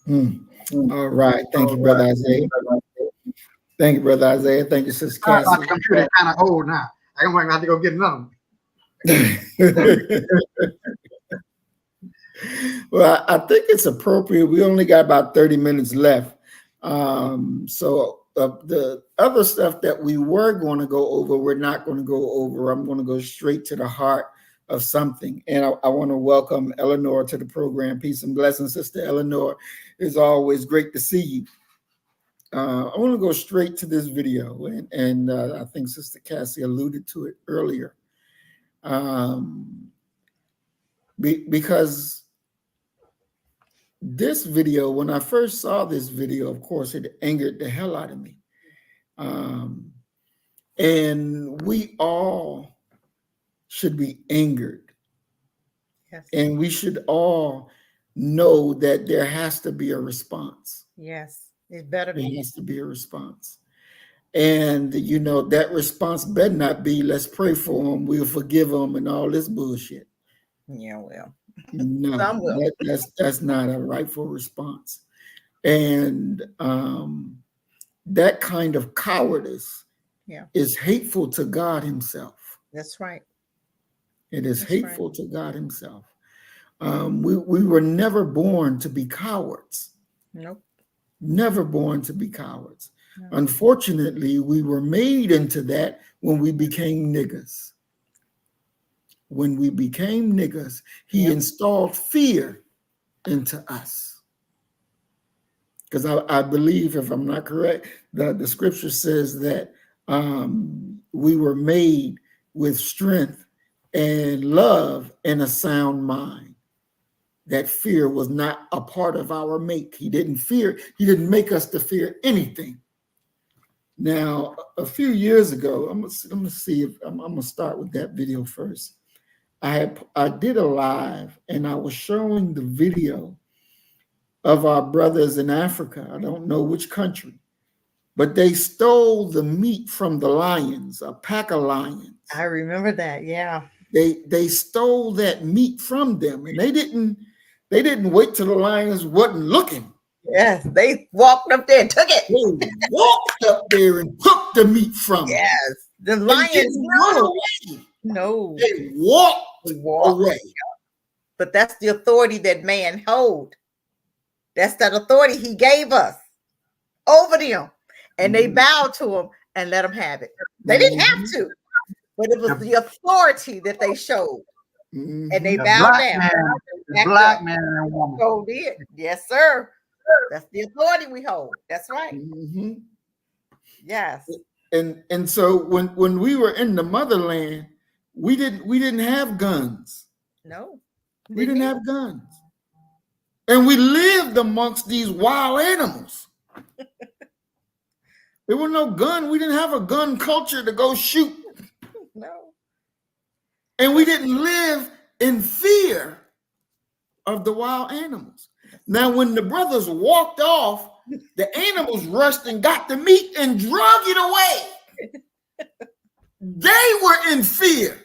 C: in.
A: All right. Thank you, Brother Isaiah. Thank you, Brother Isaiah. Thank you, Sister Cassie.
C: My computer's kind of old now. I might have to go get another one.
A: Well, I think it's appropriate. We only got about 30 minutes left. So the other stuff that we were going to go over, we're not going to go over. I'm going to go straight to the heart of something. And I want to welcome Eleanor to the program. Peace and blessings, Sister Eleanor. It's always great to see you. I want to go straight to this video, and I think Sister Cassie alluded to it earlier. Because this video, when I first saw this video, of course, it angered the hell out of me. And we all should be angered.
B: Yes.
A: And we should all know that there has to be a response.
B: Yes. It's better.
A: There has to be a response. And, you know, that response better not be, let's pray for them, we'll forgive them, and all this bullshit.
B: Yeah, well.
A: No, that's not a rightful response. And that kind of cowardice is hateful to God himself.
B: That's right.
A: It is hateful to God himself. We were never born to be cowards.
B: Nope.
A: Never born to be cowards.
B: No.
A: Unfortunately, we were made into that when we became niggas. When we became niggas, he installed fear into us. Because I believe, if I'm not correct, the scripture says that we were made with strength and love and a sound mind. That fear was not a part of our make. He didn't make us to fear anything. Now, a few years ago, I'm gonna see if I'm gonna start with that video first. I did a live and I was showing the video of our brothers in Africa. I don't know which country, but they stole the meat from the lions, a pack of lions.
B: I remember that. Yeah.
A: They stole that meat from them, and they didn't wait till the lions wasn't looking.
B: Yes, they walked up there and took it.
A: They walked up there and took the meat from them.
B: Yes, the lions
A: run away.
B: No,
A: they walked away.
B: But that's the authority that man hold. That's that authority he gave us over them, and they bowed to him and let him have it. They didn't have to, but it was the authority that they showed. And they bowed down.
C: Black man and woman.
B: So did. Yes, sir. That's the authority we hold. That's right. Yes.
A: And so when we were in the motherland, we didn't have guns.
B: No.
A: We didn't have guns. And we lived amongst these wild animals. There was no gun. We didn't have a gun culture to go shoot.
B: No.
A: And we didn't live in fear of the wild animals. Now, when the brothers walked off, the animals rushed and got the meat and drug it away. They were in fear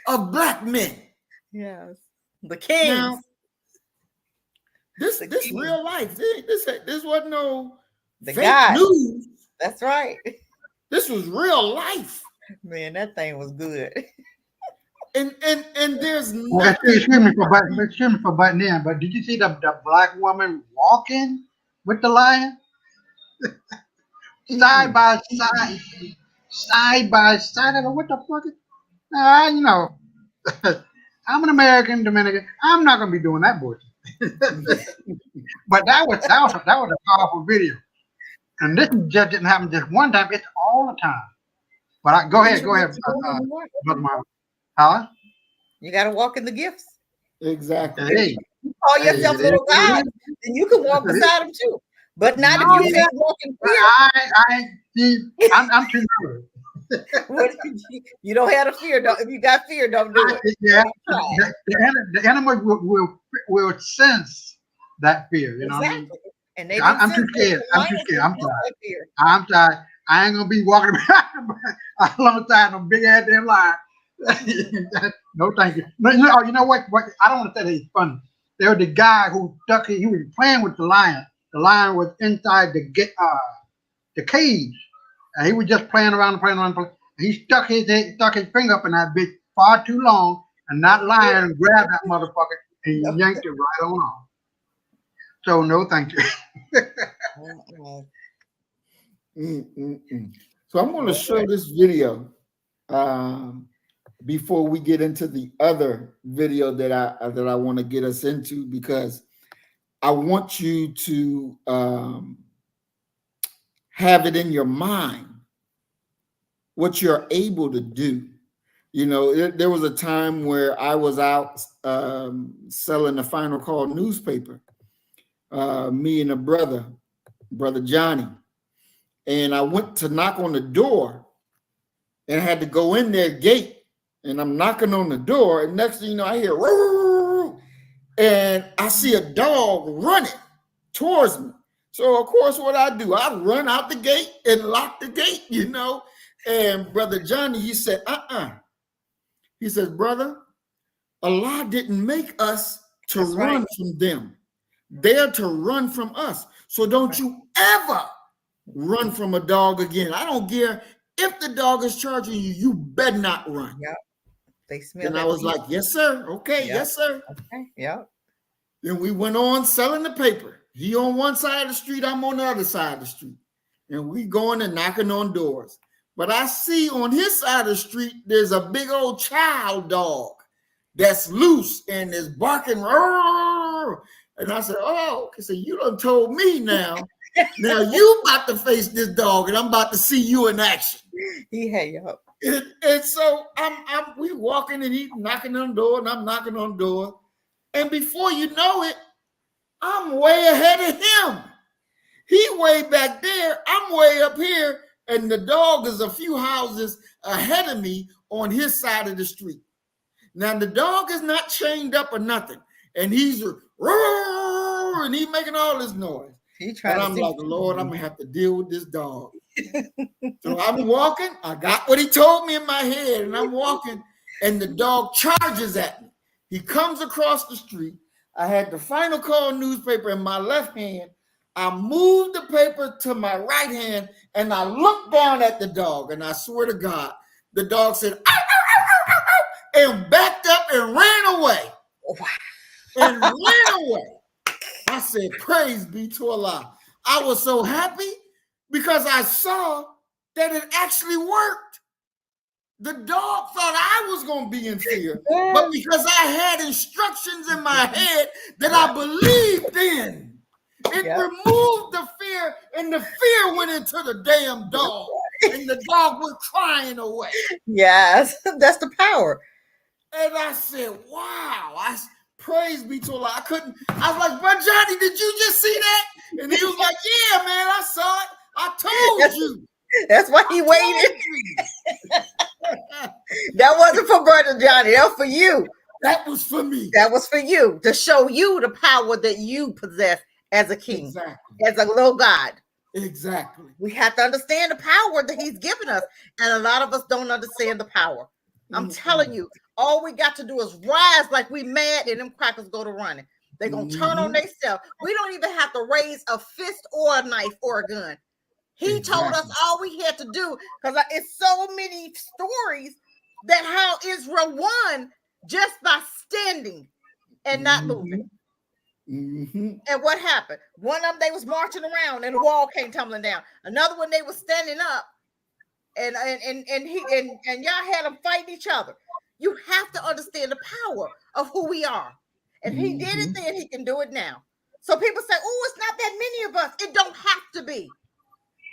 A: of black men.
B: Yes. The kings.
A: Now, this real life. This wasn't no fake news.
B: That's right.
A: This was real life.
B: Man, that thing was good.
A: And there's
C: well, excuse me for butting in, but did you see the black woman walking with the lion? Side by side. I don't know what the fuck is. You know, I'm an American Dominican. I'm not gonna be doing that bullshit. But that was a powerful video. And this just didn't happen just one time, it's all the time. But go ahead, Brother Marvin. Huh?
B: You gotta walk in the gifts.
A: Exactly.
C: Hey,
B: you call yourself little God, then you can walk beside him too. But not if you ain't walking fear.
C: I'm too nervous.
B: You don't have a fear. If you got fear, don't do it.
C: Yeah, the enemy will sense that fear. You know what I mean?
B: And
C: I'm too scared. I'm tired. I ain't gonna be walking around alongside no big ass damn lion. No, thank you. No, you know what? I don't want to say that he's funny. There was the guy who he was playing with the lion. The lion was inside the cage, and he was just playing around. He stuck his finger up in that bitch far too long, and that lion grabbed that motherfucker and yanked it right on off. So no, thank you.
A: So I'm going to show this video before we get into the other video that I want to get us into, because I want you to have it in your mind what you're able to do. You know, there was a time where I was out selling the Final Call newspaper, me and a brother Johnny, and I went to knock on the door and I had to go in their gate, and I'm knocking on the door, and next thing you know, I hear "Roo!" and I see a dog running towards me. So of course, what I do, I run out the gate and lock the gate, you know. And Brother Johnny, he said, He says, brother, Allah didn't make us to run from them. They're to run from us. So don't you ever run from a dog again. I don't care if the dog is charging you, you better not run.
B: Yep. They smell.
A: And I was like, yes, sir. Okay, yep. Yes, sir.
B: Okay, yep.
A: Then we went on selling the paper. He on one side of the street, I'm on the other side of the street. And we going and knocking on doors. But I see on his side of the street, there's a big old child dog that's loose and is barking. And I said, oh, okay, so you done told me now. Now you about to face this dog, and I'm about to see you in action.
B: He had you up.
A: And so we walking and he knocking on the door, and I'm knocking on the door. And before you know it, I'm way ahead of him. He way back there, I'm way up here, and the dog is a few houses ahead of me on his side of the street. Now the dog is not chained up or nothing, and he's and he's making all this noise. And I'm like, Lord, I'm gonna have to deal with this dog. So I'm walking. I got what he told me in my head, and I'm walking, and the dog charges at me. He comes across the street. I had the Final Call newspaper in my left hand. I moved the paper to my right hand, and I looked down at the dog, and I swear to God, the dog said, ow, ow, ow, ow, ow, and backed up and ran away. And ran away. I said, praise be to Allah. I was so happy because I saw that it actually worked. The dog thought I was going to be in fear, but because I had instructions in my head that I believed in, it removed the fear, and the fear went into the damn dog, and the dog went crying away.
B: Yes, that's the power.
A: And I said, wow, praise be to Allah. I was like, bro, Johnny, did you just see that? And he was like, yeah, man, I saw it. I told you.
B: That's why he waited. That wasn't for Brother Johnny. That was for you.
A: That was for me.
B: That was for you, to show you the power that you possess as a king, as a little God.
A: Exactly.
B: We have to understand the power that he's given us. And a lot of us don't understand the power. I'm telling you, all we got to do is rise like we mad, and them crackers go to running. They're going to turn on themselves. We don't even have to raise a fist or a knife or a gun. He told us all we had to do, because it's so many stories that how Israel won just by standing and not moving. And what happened? One of them, they was marching around and the wall came tumbling down. Another one, they was standing up, and y'all had them fighting each other. You have to understand the power of who we are. If he did it then, he can do it now. So people say, oh, it's not that many of us. It don't have to be.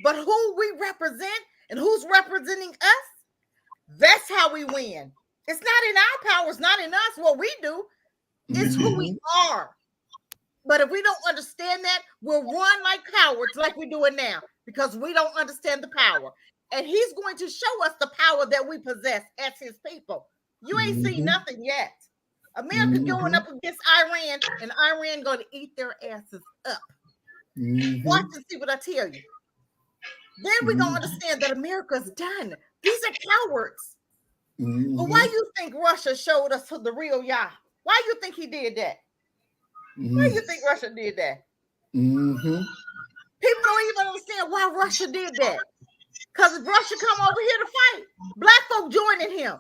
B: But who we represent and who's representing us, that's how we win. It's not in our power. It's not in us what we do. It's who we are. But if we don't understand that, we'll run like cowards like we're doing now because we don't understand the power. And he's going to show us the power that we possess as his people. You ain't seen nothing yet. America going up against Iran, and Iran going to eat their asses up. Watch and see what I tell you. Then we're going to understand that America's done. These are cowards. But why you think Russia showed us the real Yah? Why you think he did that? Why you think Russia did that? People don't even understand why Russia did that. Because if Russia come over here to fight, black folk joining him.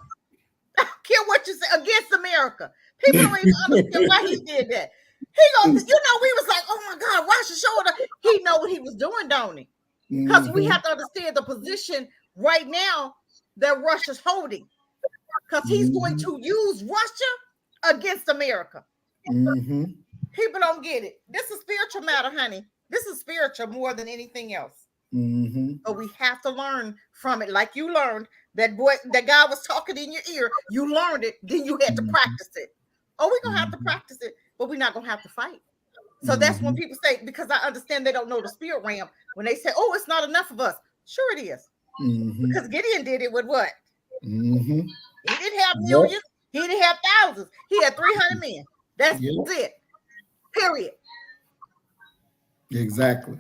B: I don't care what you say against America. People don't even understand why he did that. He gonna, we was like, oh my God, Russia showed us. He know what he was doing, don't he? Because we have to understand the position right now that Russia's holding. Because he's going to use Russia against America. People don't get it. This is spiritual matter, honey. This is spiritual more than anything else. But we have to learn from it. Like you learned that God was talking in your ear. You learned it. Then you had to practice it. Oh, we're going to have to practice it, but we're not going to have to fight. So that's when people say, because I understand they don't know the spirit realm. When they say, oh, it's not enough of us. Sure it is. Because Gideon did it with what? He didn't have millions. He didn't have thousands. He had 300 men. That's it. Period.
A: Exactly.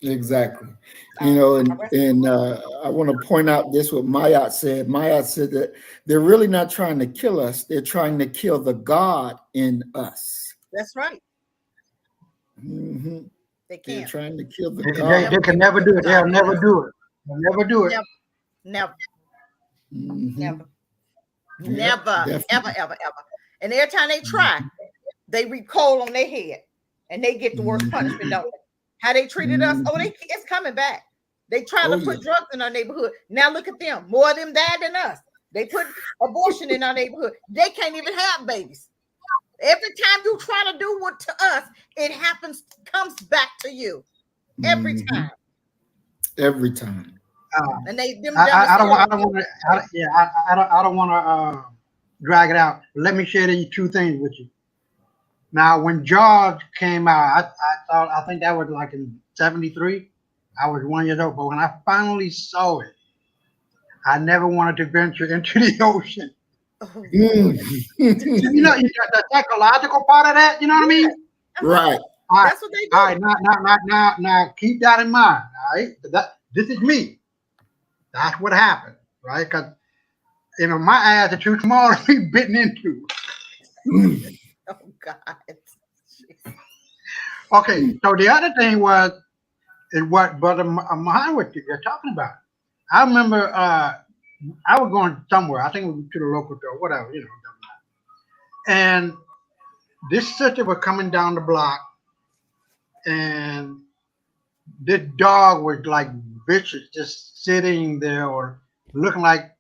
A: You know, and I want to point out this what Mayat said. Mayat said that they're really not trying to kill us. They're trying to kill the God in us.
B: That's right. They can't.
A: They're trying to kill the God.
C: They can never do it. They'll never do it. They'll never do it.
B: Never. Ever. And every time they try, they reap coal on their head, and they get the worst punishment, don't they? How they treated us, it's coming back. They try to put drugs in our neighborhood. Now look at them. More of them died than us. They put abortion in our neighborhood. They can't even have babies. Every time you try to do what to us, it comes back to you. Every time.
A: Every time.
B: And
C: I don't want to drag it out. Let me share these two things with you. Now, when Jaws came out, I think that was like in 73. I was 1 year old, but when I finally saw it, I never wanted to venture into the ocean. You know, the psychological part of that. You know what I mean?
A: Right.
C: All right.
B: That's what they do.
C: All right. Now, keep that in mind. All right. This is me. That's what happened, right? Because my ass are too small to be bitten into.
B: Oh God.
C: Okay, so the other thing is what Brother Muhammad you're talking about. I remember I was going somewhere. I think it was to the local store, whatever, and this sister was coming down the block, and this dog was like vicious, just sitting there or looking like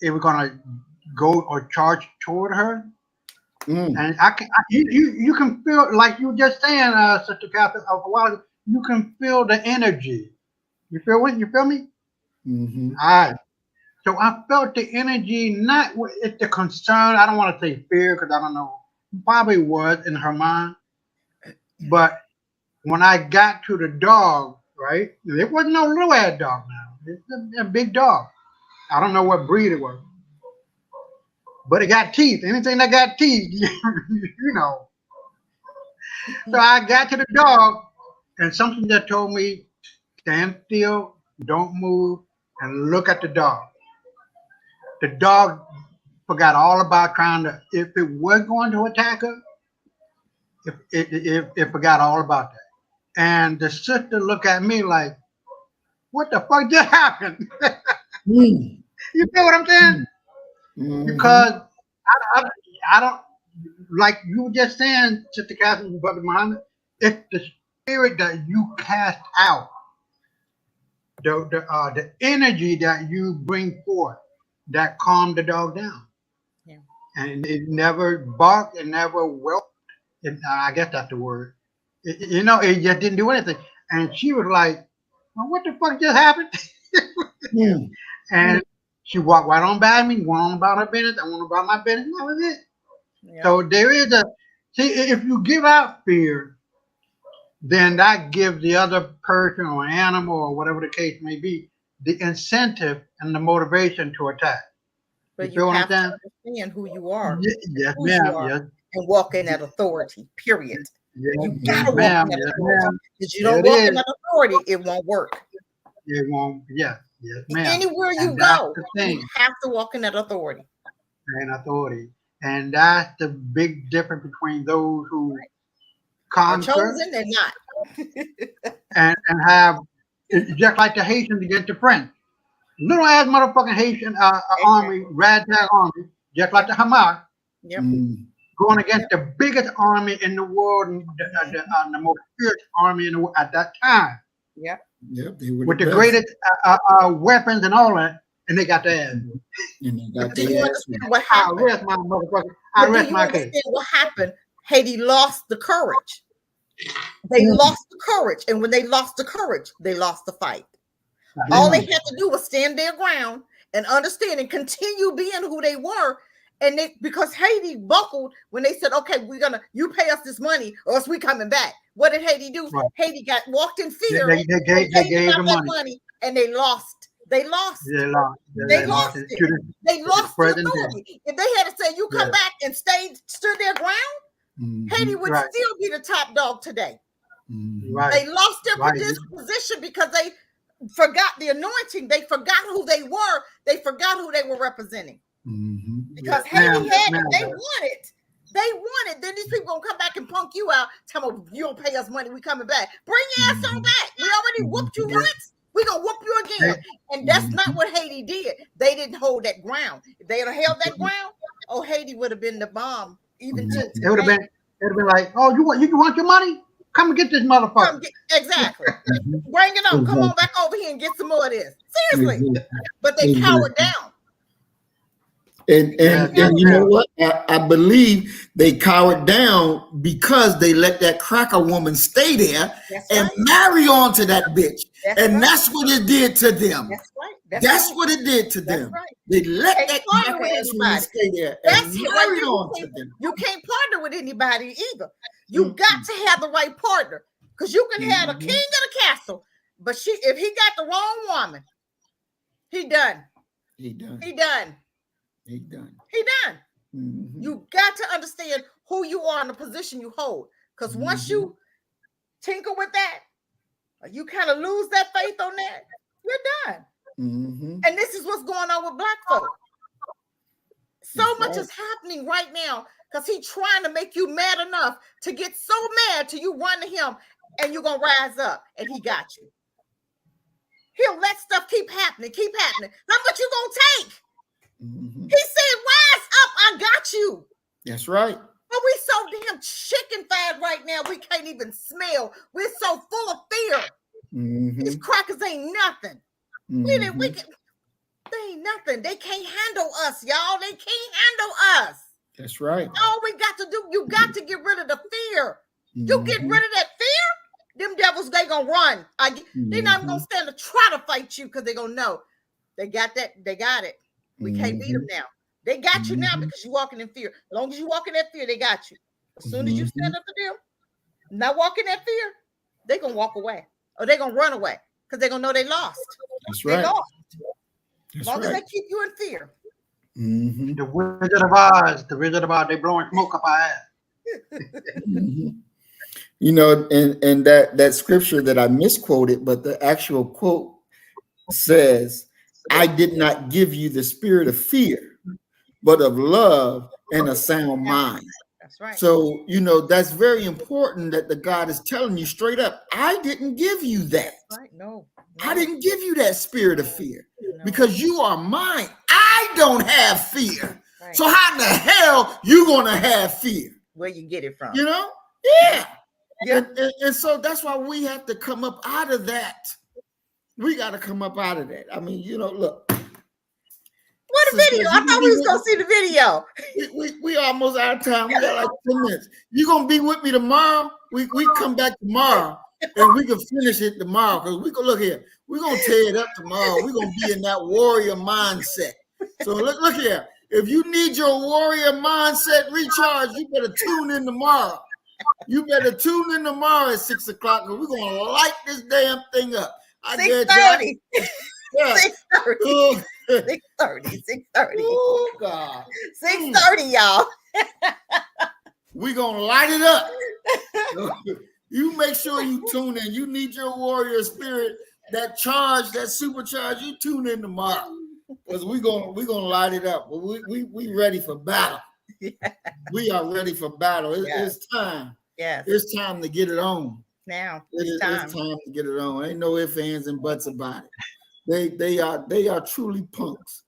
C: it was gonna go or charge toward her. And you can feel, like you were just saying, Sister Catherine, a while ago, you can feel the energy. You feel what? You feel me? All right. So I felt the energy, not it's the concern. I don't want to say fear because I don't know. Probably was in her mind. But when I got to the dog, right? It wasn't no little ass dog now. It's a big dog. I don't know what breed it was. But it got teeth. Anything that got teeth, you know. So I got to the dog, and something that told me, stand still, don't move, and look at the dog. The dog forgot all about trying to, if it was going to attack her, it forgot all about that. And the sister looked at me like, what the fuck just happened? You feel what I'm saying? Because I don't, like you were just saying, Sister Catherine and Brother Muhammad, it's the spirit that you cast out, the energy that you bring forth that calmed the dog down. and it never barked, it never whelped. I guess that's the word. It just didn't do anything. And she was like, well, what the fuck just happened?
A: Mm.
C: And she walked right on by me, went on about her business, I went about my business, and that was it.
B: Yeah.
C: So there is if you give out fear, then that gives the other person or animal or whatever the case may be the incentive and the motivation to attack.
B: But you have to understand who you are.
C: Yes,
B: who
C: ma'am.
B: you are,
C: Yes.
B: And walk in that authority, period.
C: Yes,
B: You gotta walk in that authority. Because you don't
C: There
B: walk
C: it
B: in that authority, it won't work.
C: It won't, yes, ma'am.
B: Anywhere you
C: And
B: go,
C: that's the thing.
B: you have to walk in that authority.
C: And authority. And that's the big difference between those who
B: Are
C: conquer
B: chosen and not.
C: and have, just like the Haitians against the French. Little ass motherfucking Haitian army, ragtag army, just like the Hamas,
B: Yep.
C: going against the biggest army in the world, and the most fierce army in the world at that time.
B: Yep.
A: Yep, they were
C: With the
A: best.
C: greatest weapons and all that, and they got their ass.
A: And they got
B: Do you
A: their ass
B: understand what
C: I
B: happened?
C: rest my motherfucker. I
B: But
C: rest
B: do you
C: my case.
B: understand what happened? Haiti lost the courage. They lost the courage. And when they lost the courage, they lost the fight. All they had to do was stand their ground and understand and continue being who they were. And because Haiti buckled when they said, okay, you pay us this money or else we coming back. What did Haiti do?
C: Right.
B: Haiti walked in fear.
C: They gave the money.
B: And they lost. They lost.
C: They lost.
B: They lost it. They lost the authority. If they had to say, you come back and stood their ground, Haiti would still be the top dog today.
C: Right.
B: They lost their position because they forgot the anointing. They forgot who they were. They forgot who they were representing. Because Haiti had it. They won it. Then these people gonna come back and punk you out. Tell them you don't pay us money. We coming back. Bring your ass on back. We already whooped you once. We gonna whoop you again. And that's not what Haiti did. They didn't hold that ground. If they had held that ground, Haiti would have been the bomb. Even to
C: it would have been. It'd been like, oh, you want your money? Come and get this motherfucker.
B: Exactly. Bring it on. Come on back over here and get some more of this. Seriously. But they cowered down.
A: And you know what? I believe they cowered down because they let that cracker woman stay there and marry on to that bitch. That's what it did to them.
B: That's right.
A: That's what it did to them.
B: Right.
A: They let that cracker woman stay there and marry on to them.
B: You can't partner with anybody either. You got to have the right partner because you can have the king of the castle, but if he got the wrong woman, he done. You got to understand who you are and the position you hold. Because once you tinker with that, or you kind of lose that faith on that, you're done. And this is what's going on with Black folk. So much is happening right now because he's trying to make you mad enough to get so mad till you run to him and you're going to rise up and he got you. He'll let stuff keep happening. How much you going to take? He said, rise up, I got you.
A: That's right.
B: But we so damn chicken fat right now, we can't even smell. We're so full of fear. These crackers ain't nothing. They ain't nothing. They can't handle us, y'all. They can't handle us.
A: That's right.
B: All we got to do, you got to get rid of the fear. You get rid of that fear, them devils, they gonna run. They're not gonna stand to try to fight you because they're gonna know. They got that, they got it. We can't beat them now. They got you now because you're walking in fear. As long as you walk in that fear, they got you. As soon as you stand up to them, not walking that fear, they're going to walk away. Or they're going to run away because they're going to know they lost.
A: That's right.
B: They lost. As long as they keep you in fear.
C: The Wizard of Oz, they blowing smoke up our ass.
A: You know, and that scripture that I misquoted, but the actual quote says, I did not give you the spirit of fear, but of love and a sound mind.
B: That's right.
A: So, you know, that's very important that the God is telling you straight up, I didn't give you that.
B: Right. No.
A: I didn't give you that spirit of fear because you are mine. I don't have fear. Right. So how in the hell you going to have fear?
B: Where you get it from?
A: You know? Yeah. And so that's why we have to come up out of that. We got to come up out of that. I mean, you know, look.
B: What the video. I thought we was gonna see the video.
A: We almost out of time. We got like 10 minutes. You gonna be with me tomorrow? We come back tomorrow and we can finish it tomorrow because we can look here. We're gonna tear it up tomorrow. We're gonna be in that warrior mindset. So look here. If you need your warrior mindset recharge, you better tune in tomorrow. You better tune in tomorrow at 6 o'clock because we're gonna light this damn thing up.
B: 6:30.
A: Yeah.
B: 6:30. 6:30.
A: Oh God.
B: 6:30, y'all.
A: We're gonna light it up. You make sure you tune in. You need your warrior spirit, that charge, that supercharge. You tune in tomorrow. Because we're gonna light it up. We ready for battle. Yeah. We are ready for battle. It's time.
B: Yes.
A: It's time to get it on.
B: Now
A: it's time to get it on. Ain't no ifs, ands, and buts about it. They are truly punks.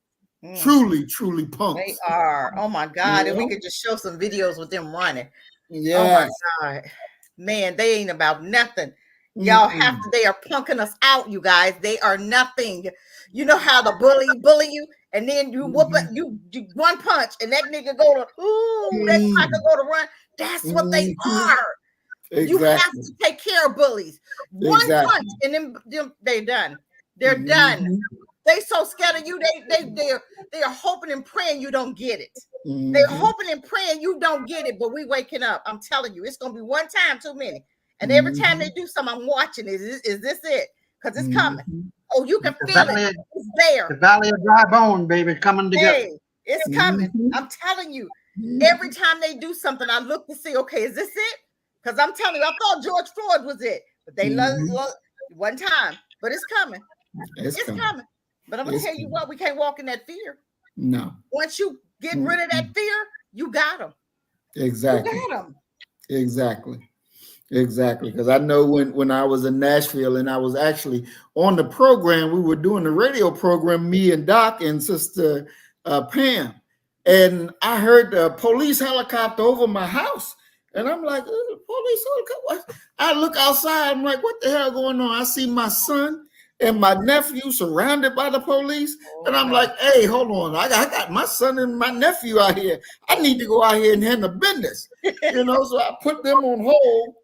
A: Truly punks.
B: They are. Oh my God. And we could just show some videos with them running.
A: Yeah.
B: Oh my God. Man, they ain't about nothing. Y'all they are punking us out, you guys. They are nothing. You know how the bully you, and then you whoop it, you one punch, and that nigga go to that cracker go to run. That's what they are. Exactly. You have to take care of bullies. One punch, and then they're done. They're done. They so scared of you. They are hoping and praying you don't get it. They're hoping and praying you don't get it. But we waking up. I'm telling you, it's gonna be one time too many. And every time they do something, I'm watching. Is this it? Because it's coming. Oh, you can feel it. It's there.
C: The valley of dry bone, baby, coming together.
B: Hey, it's coming. I'm telling you. Every time they do something, I look to see, okay, is this it? Because I'm telling you, I thought George Floyd was it. But they love one time. But it's coming. It's coming. But I'm going to tell you what, we can't walk in that fear.
A: No.
B: Once you get rid of that fear, you got them.
A: Exactly.
B: You got them.
A: Exactly. Because I know when I was in Nashville and I was actually on the program, we were doing the radio program, me and Doc and Sister Pam. And I heard the police helicopter over my house. And I'm like, police helicopter? I look outside. I'm like, what the hell going on? I see my son and my nephew surrounded by the police. And I'm like, hey, hold on. I got my son and my nephew out here. I need to go out here and handle business. So I put them on hold.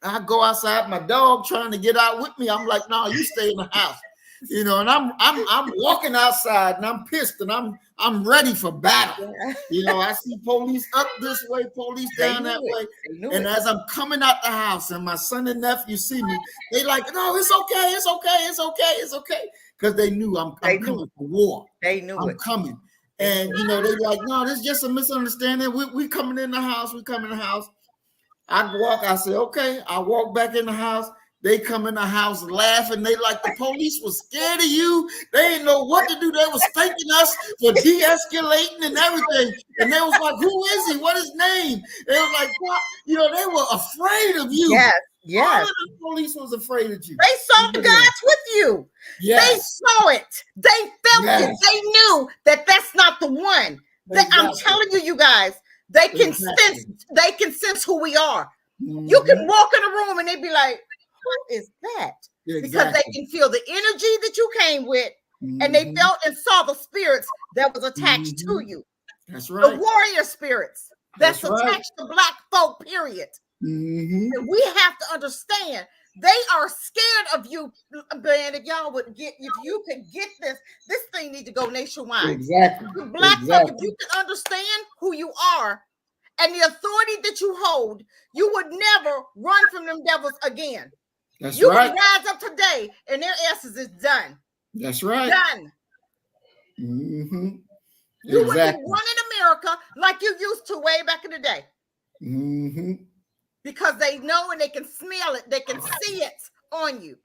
A: I go outside, my dog trying to get out with me. I'm like, no, you stay in the house. And I'm walking outside and I'm pissed and I'm ready for battle. I see police up this way, police down that way. And as I'm coming out the house and my son and nephew see me, they like, no, it's okay. Because they knew I'm coming for war.
B: They knew
A: I'm coming. And they like, no, this is just a misunderstanding. We coming in the house. I say, okay. I walk back in the house. They come in the house laughing. They like the police was scared of you. They didn't know what to do. They was thanking us for de-escalating and everything. And they was like, who is he? What is his name? They was like, what? They were afraid of you.
B: Yes.
A: All of the police was afraid of you.
B: They saw the gods with you. Yes. They saw it. They felt it. They knew that that's not the one. Exactly. I'm telling you guys, they can sense. They can sense who we are. You can walk in a room and they be like, "Who is that?" Because they can feel the energy that you came with, and they felt and saw the spirits that was attached to you.
A: That's right.
B: The warrior spirits that's attached to Black folk. Period. And we have to understand they are scared of you, man. If you could get this thing need to go nationwide.
A: Exactly.
B: Black folk, if you can understand who you are and the authority that you hold, you would never run from them devils again.
A: That's
B: you
A: right.
B: can rise up today and their asses is done.
A: That's right.
B: Done. You wouldn't be running America like you used to way back in the day. Because they know and they can smell it, they can see it on you.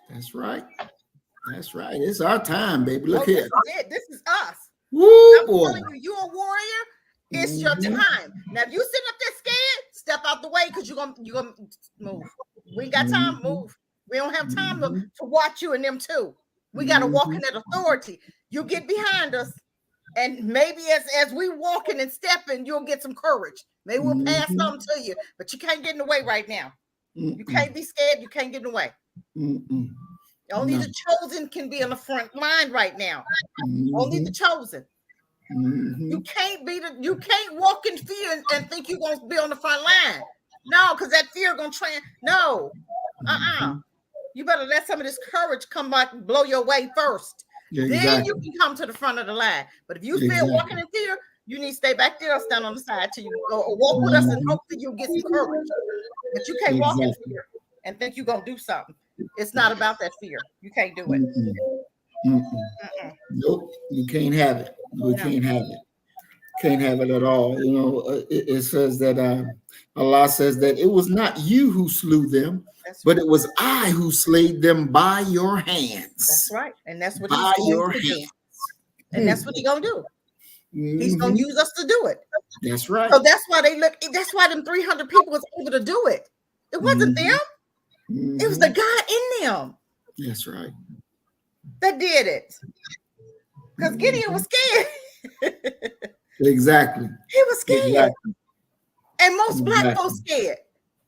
A: That's right. That's right. It's our time, baby. Look here.
B: This is us.
A: Woo,
B: I'm telling you, you're a warrior. It's your time. Now, if you sitting up there scared, step out the way because you're gonna move. We ain't got time to move. We don't have time to watch you and them too. We got to walk in that authority. You get behind us, and maybe as we walking and stepping, you'll get some courage. Maybe we'll pass something to you, but you can't get in the way right now. You can't be scared. You can't get in the way. Only
A: No.
B: the chosen can be on the front line right now. Only the chosen. You can't walk in fear and think you're gonna be on the front line. No, because that fear gonna no. You better let some of this courage come back and blow your way first. Exactly. Then you can come to the front of the line. But if you feel walking in fear, you need to stay back there or stand on the side till you go or walk with us and hopefully you'll get some courage. But you can't walk in fear and think you're gonna do something. It's not about that fear. You can't do it.
A: Nope, you can't have it. You can't have it. Can't have it at all. You know, it says that Allah says that it was not you who slew them, but it was I who slayed them by your hands.
B: That's right. And that's what he's going to do. And that's what he's gonna do. He's gonna use us to do it.
A: That's right.
B: So that's why that's why them 300 people was able to do it. It wasn't them. It was the God in them.
A: That's right.
B: That did it. Because Gideon was scared.
A: Exactly.
B: He was scared. Exactly. And most black folks scared.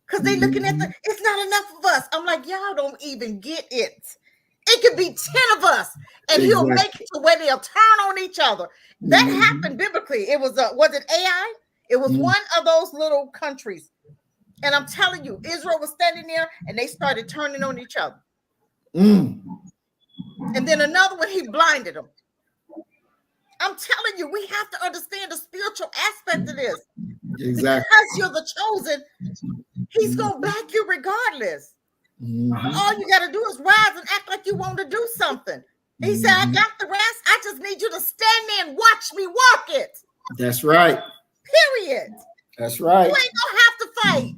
B: Because they looking at it's not enough of us. I'm like, y'all don't even get it. It could be 10 of us. And he'll make it to where they'll turn on each other. That happened biblically. It was it Ai? It was one of those little countries. And I'm telling you, Israel was standing there and they started turning on each other. And then another one, he blinded them. I'm telling you, we have to understand the spiritual aspect of this.
A: Exactly.
B: Because you're the chosen, he's going to back you regardless. All you got to do is rise and act like you want to do something. He said, I got the rest. I just need you to stand there and watch me walk it.
A: That's right.
B: Period.
A: That's right.
B: You ain't going to have to fight.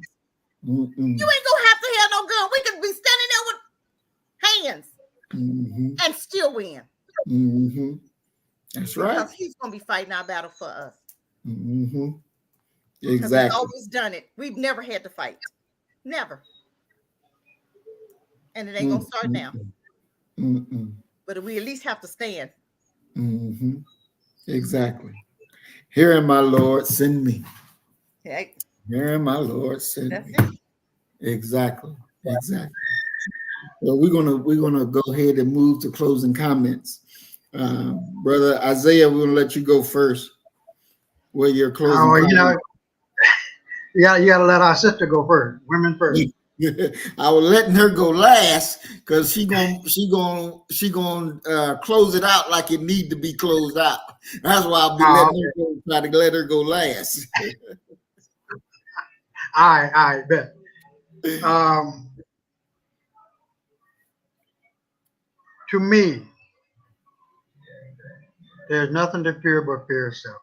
B: You ain't going to have to have no gun. We could be standing there with hands and still win.
A: That's right.
B: Because he's going to be fighting our battle for us.
A: Exactly.
B: We've always done it. We've never had to fight. Never. And it ain't going to start now. But we at least have to stand.
A: Exactly. Here am my Lord, send me.
B: Okay.
A: Here am my Lord, send
B: That's
A: me.
B: it.
A: Exactly. So we're gonna go ahead and move to closing comments. Brother Isaiah, we're gonna let you go first. Where your closing comments?
C: You gotta let our sister go first. Women first.
A: I was letting her go last because she gonna close it out like it need to be closed out. That's why I'll be try to let her go last.
C: All right, bet. To me, there's nothing to fear but fear itself.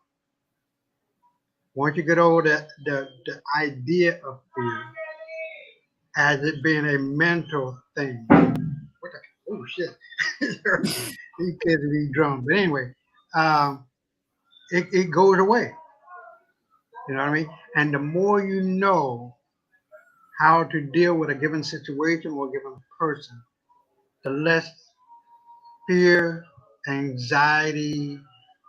C: Once you get over the idea of fear as it being a mental thing. Oh shit. These kids are these drums. But anyway, it goes away. You know what I mean? And the more you know how to deal with a given situation or a given person, the less fear, anxiety,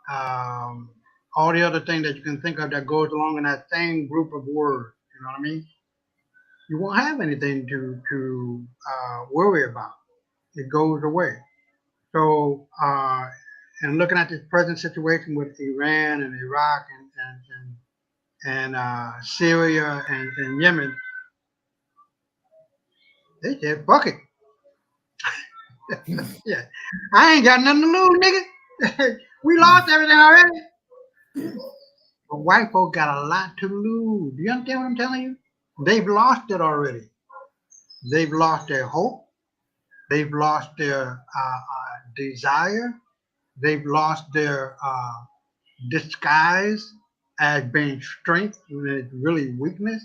C: all the other things that you can think of that goes along in that same group of words. You know what I mean? You won't have anything to worry about. It goes away. So, and looking at this present situation with Iran and Iraq and Syria and Yemen, they said, fuck it. Yeah, I ain't got nothing to lose, nigga. We lost everything already. But white folks got a lot to lose. Do you understand what I'm telling you? They've lost it already. They've lost their hope. They've lost their desire. They've lost their disguise as being strength when it's really weakness.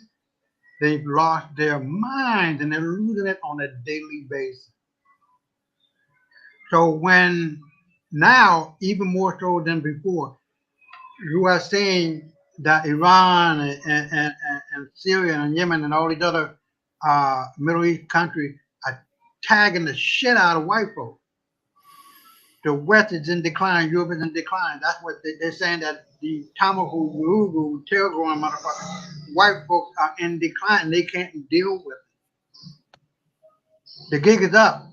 C: They've lost their minds and they're losing it on a daily basis. So when now, even more so than before, you are seeing that Iran and Syria and Yemen and all these other Middle East countries are tagging the shit out of white folks. The West is in decline, Europe is in decline. That's what they're saying, that the Tamahu, tail growing motherfuckers, white folks are in decline. They can't deal with it. The gig is up.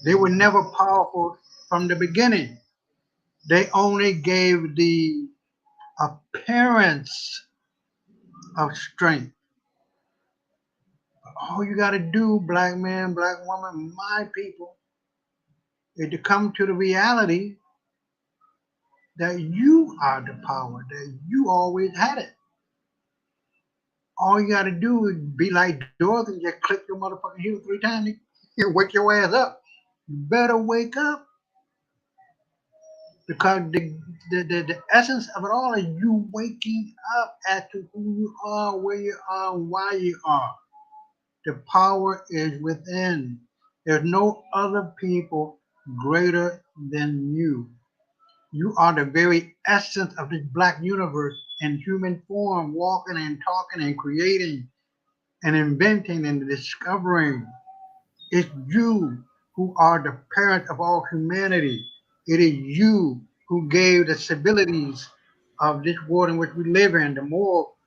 C: They were never powerful from the beginning. They only gave the appearance of strength. All you got to do, black man, black woman, my people, is to come to the reality that you are the power, that you always had it. All you got to do is be like Dorothy and just click your motherfucking heel 3 times and wake your ass up. You better wake up, because the essence of it all is you waking up as to who you are, where you are, and why you are. The power is within. There's no other people greater than you. You are the very essence of this black universe in human form, walking and talking and creating and inventing and discovering. It's you who are the parent of all humanity. It is you who gave the civilities of this world in which we live in, the moral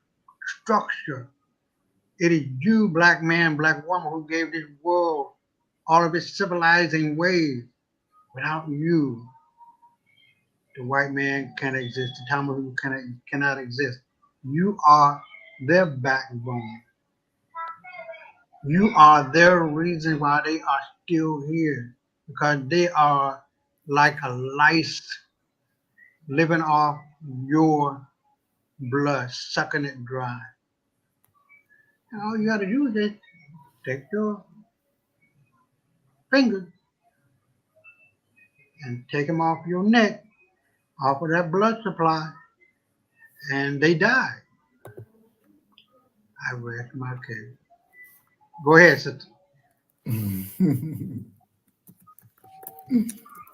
C: structure. It is you, black man, black woman, who gave this world all of its civilizing ways. Without you, the white man can't exist. The Tamil cannot exist. You are their backbone. You are their reason why they are still here, because they are like a lice living off your blood, sucking it dry. And all you got to do is just take your finger and take them off your neck, off of that blood supply, and they die. I rest my case. Go ahead, sister.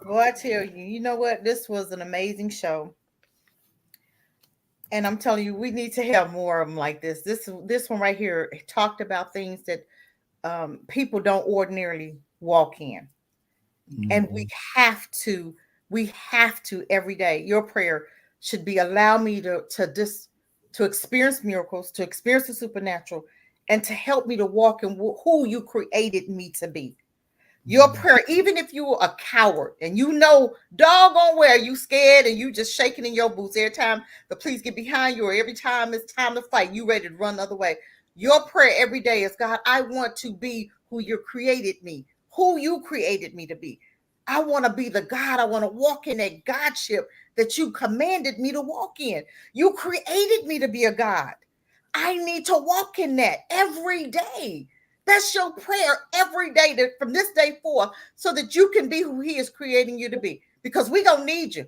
B: Well, I tell you, you know what? This was an amazing show. And I'm telling you, we need to have more of them like this. This one right here talked about things that people don't ordinarily walk in. Mm-hmm. And we have to every day. Your prayer should be, allow me to experience miracles, to experience the supernatural, and to help me to walk in who you created me to be. Your prayer, even if you were a coward and you know doggone well you scared and you just shaking in your boots every time the police get behind you, or every time it's time to fight, you ready to run the other way. Your prayer every day is, God, I want to be who you created me to be. I want to be the God. I want to walk in that Godship that you commanded me to walk in. You created me to be a God. I need to walk in that every day. That's your prayer every day, from this day forth, so that you can be who he is creating you to be. Because we don't need you.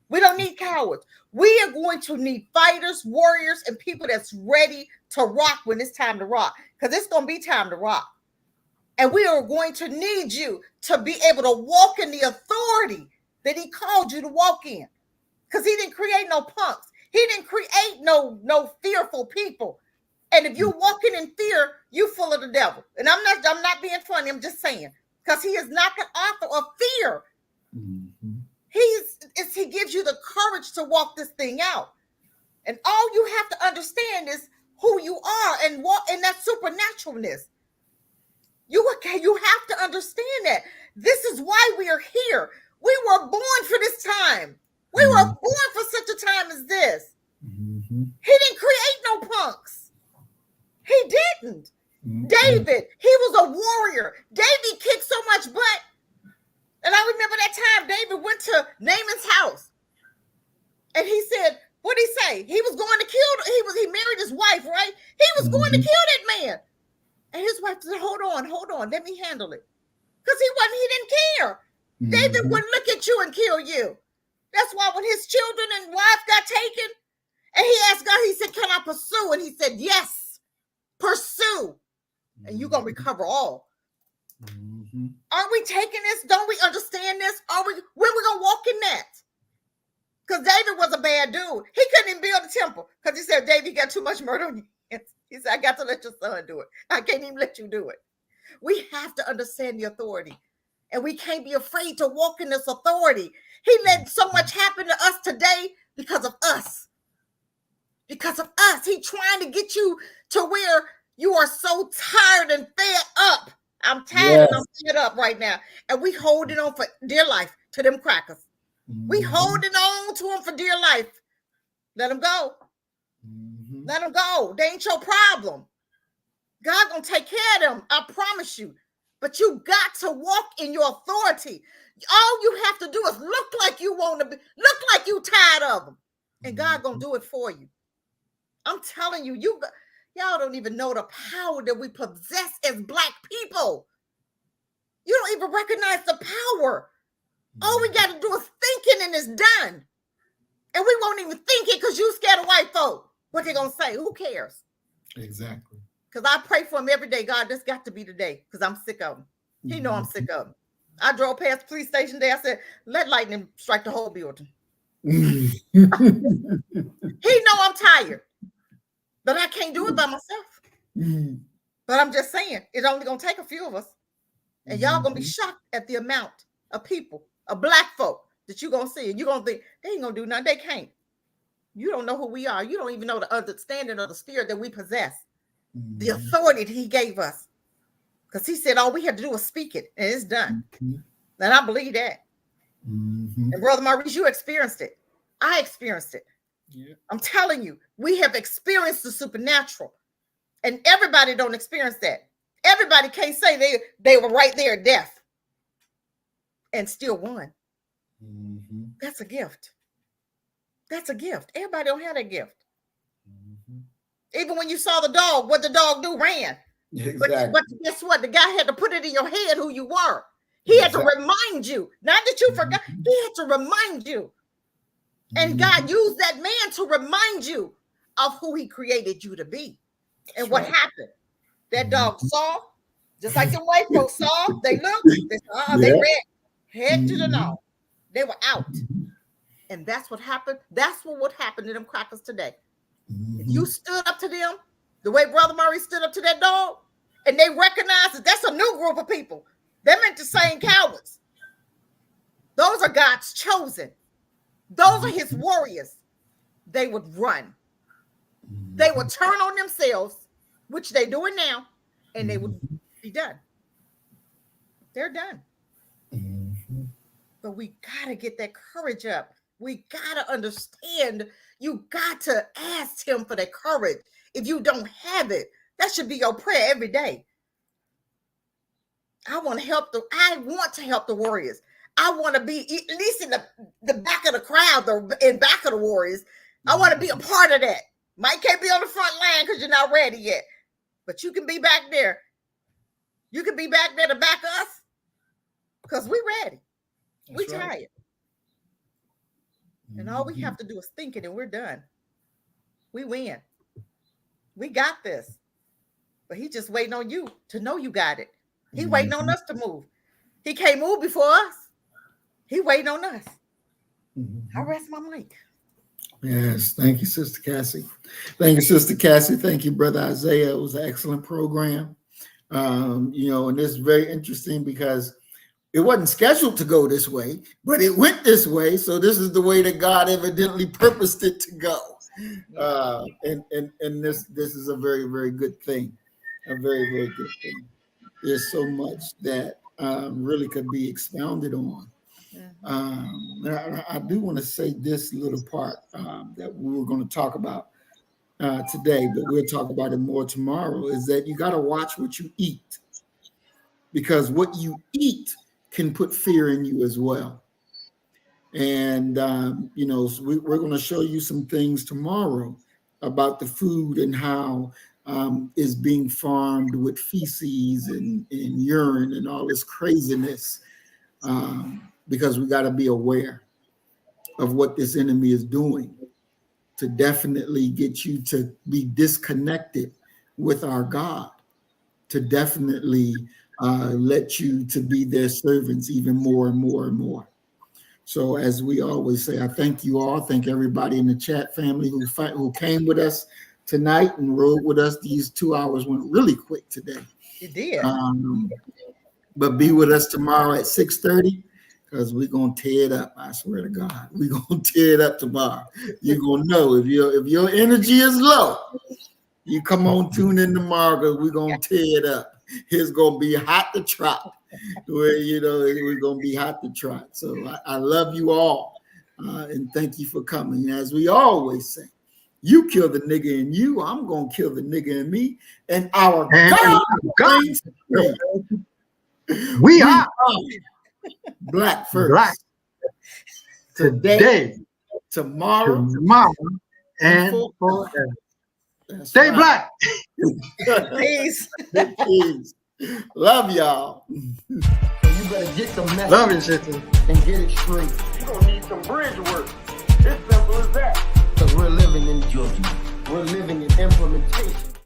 B: We don't need cowards. We are going to need fighters, warriors, and people that's ready to rock when it's time to rock. Because it's going to be time to rock. And we are going to need you to be able to walk in the authority that he called you to walk in. Because he didn't create no punks. He didn't create no fearful people. And if you're walking in fear, you're full of the devil. And I'm not being funny. I'm just saying, because he is not the author of fear. Mm-hmm. He gives you the courage to walk this thing out. And all you have to understand is who you are and walk in that supernaturalness. You have to understand that. This is why we are here. We were born for this time. We were born for such a time as this. Mm-hmm. He didn't create no punks. He didn't. Mm-hmm. David, he was a warrior. David kicked so much butt. And I remember that time David went to Naaman's house. And he said, what did he say? He was going to kill, he married his wife, right? He was going to kill that man. And his wife said, hold on, let me handle it. Because he didn't care. Mm-hmm. David wouldn't look at you and kill you. That's why when his children and wife got taken, and he asked God, he said, can I pursue? And he said, yes. Pursue, and you're gonna recover all. Mm-hmm. Aren't we taking this? Don't we understand this? Where we gonna walk in that? Because David was a bad dude. He couldn't even build a temple because he said, David, you got too much murder on your hands. He said, I got to let your son do it. I can't even let you do it. We have to understand the authority, and we can't be afraid to walk in this authority. He let so much happen to us today because of us. Because of us. He's trying to get you to where you are so tired and fed up. I'm tired and I'm fed up right now. And we holding on for dear life to them crackers. We holding on to them for dear life. Let them go. Let them go. They ain't your problem. God gonna take care of them. I promise you. But you got to walk in your authority. All you have to do is look like you want to be, look like you tired of them. And God gonna do it for you. I'm telling you, y'all don't even know the power that we possess as Black people. You don't even recognize the power. All we got to do is thinking and it's done. And we won't even think it because you scared of white folk. What they gonna say? Who cares?
A: Exactly.
B: Because I pray for him every day. God, this got to be the day because I'm sick of him. He know I'm sick of him. I drove past the police station there. I said, let lightning strike the whole building. He know I'm tired. But I can't do it by myself. But I'm just saying, it's only going to take a few of us. And y'all going to be shocked at the amount of people, of Black folk, that you're going to see. And you're going to think, they ain't going to do nothing. They can't. You don't know who we are. You don't even know the understanding of the spirit that we possess. The authority that he gave us. Because he said all we had to do was speak it, and it's done. And I believe that. And Brother Maurice, you experienced it. I experienced it. Yeah. I'm telling you, we have experienced the supernatural. And everybody don't experience that. Everybody can't say they were right there at death and still won. That's a gift. That's a gift. Everybody don't have that gift. Even when you saw the dog, what the dog do? Ran. Exactly. But guess what? The guy had to put it in your head who you were. He had to remind you. Not that you forgot. He had to remind you. And God used that man to remind you of who he created you to be. And what happened? That dog saw, just like the white folks saw, they looked, they saw, they ran head to the nose. They were out. And that's what happened. That's what would happen to them crackers today. If you stood up to them, the way Brother Murray stood up to that dog, and they recognized that that's a new group of people. They meant the same cowards. Those are God's chosen. Those are his warriors. They would run. They would turn on themselves, which they're doing now, and they would be done. They're done. But we got to get that courage up. We got to understand. You got to ask him for the courage. If you don't have it, that should be your prayer every day. I want to help the warriors. I want to be at least in the back of the crowd, in back of the warriors. I want to be a part of that. Might can't be on the front line because you're not ready yet. But you can be back there. You can be back there to back us because we're ready. We're tired. And all we have to do is think it and we're done. We win. We got this. But he's just waiting on you to know you got it. He waiting on us to move. He can't move before us. He waiting on us. I rest my mic.
A: Yes. Thank you, Sister Cassie. Thank you, Sister Cassie. Thank you, Brother Isaiah. It was an excellent program. And it's very interesting because it wasn't scheduled to go this way, but it went this way. So this is the way that God evidently purposed it to go. And this is a very, very good thing. A very, very good thing. There's so much that really could be expounded on. I do want to say this little part that we were going to talk about today, but we'll talk about it more tomorrow, is that you got to watch what you eat, because what you eat can put fear in you as well. And, so we're going to show you some things tomorrow about the food and how is being farmed with feces and urine and all this craziness, because we got to be aware of what this enemy is doing to definitely get you to be disconnected with our God, to definitely let you to be their servants even more and more and more. So as we always say, I thank you all. Thank everybody in the chat family who came with us tonight and rode with us. These 2 hours went really quick today.
B: It did.
A: But be with us tomorrow at 6:30 because we're going to tear it up. I swear to God, we're going to tear it up tomorrow. You're going to know if your energy is low, you come on, tune in tomorrow because we're going to tear it up. it's gonna be hot to trot. Where we're gonna be hot to trot. So I love you all, and thank you for coming. As we always say, you kill the nigga in you, I'm gonna kill the nigga in me, and our God. We are Black First.
C: Black.
A: Today, tomorrow,
C: and forever. Stay black.
B: Peace.
A: Peace. Love y'all.
D: So you better get the message.
C: Love it, sister.
D: And get it straight.
E: You're gonna need some bridge work. It's simple as that.
D: Because we're living in judgment. We're living in implementation.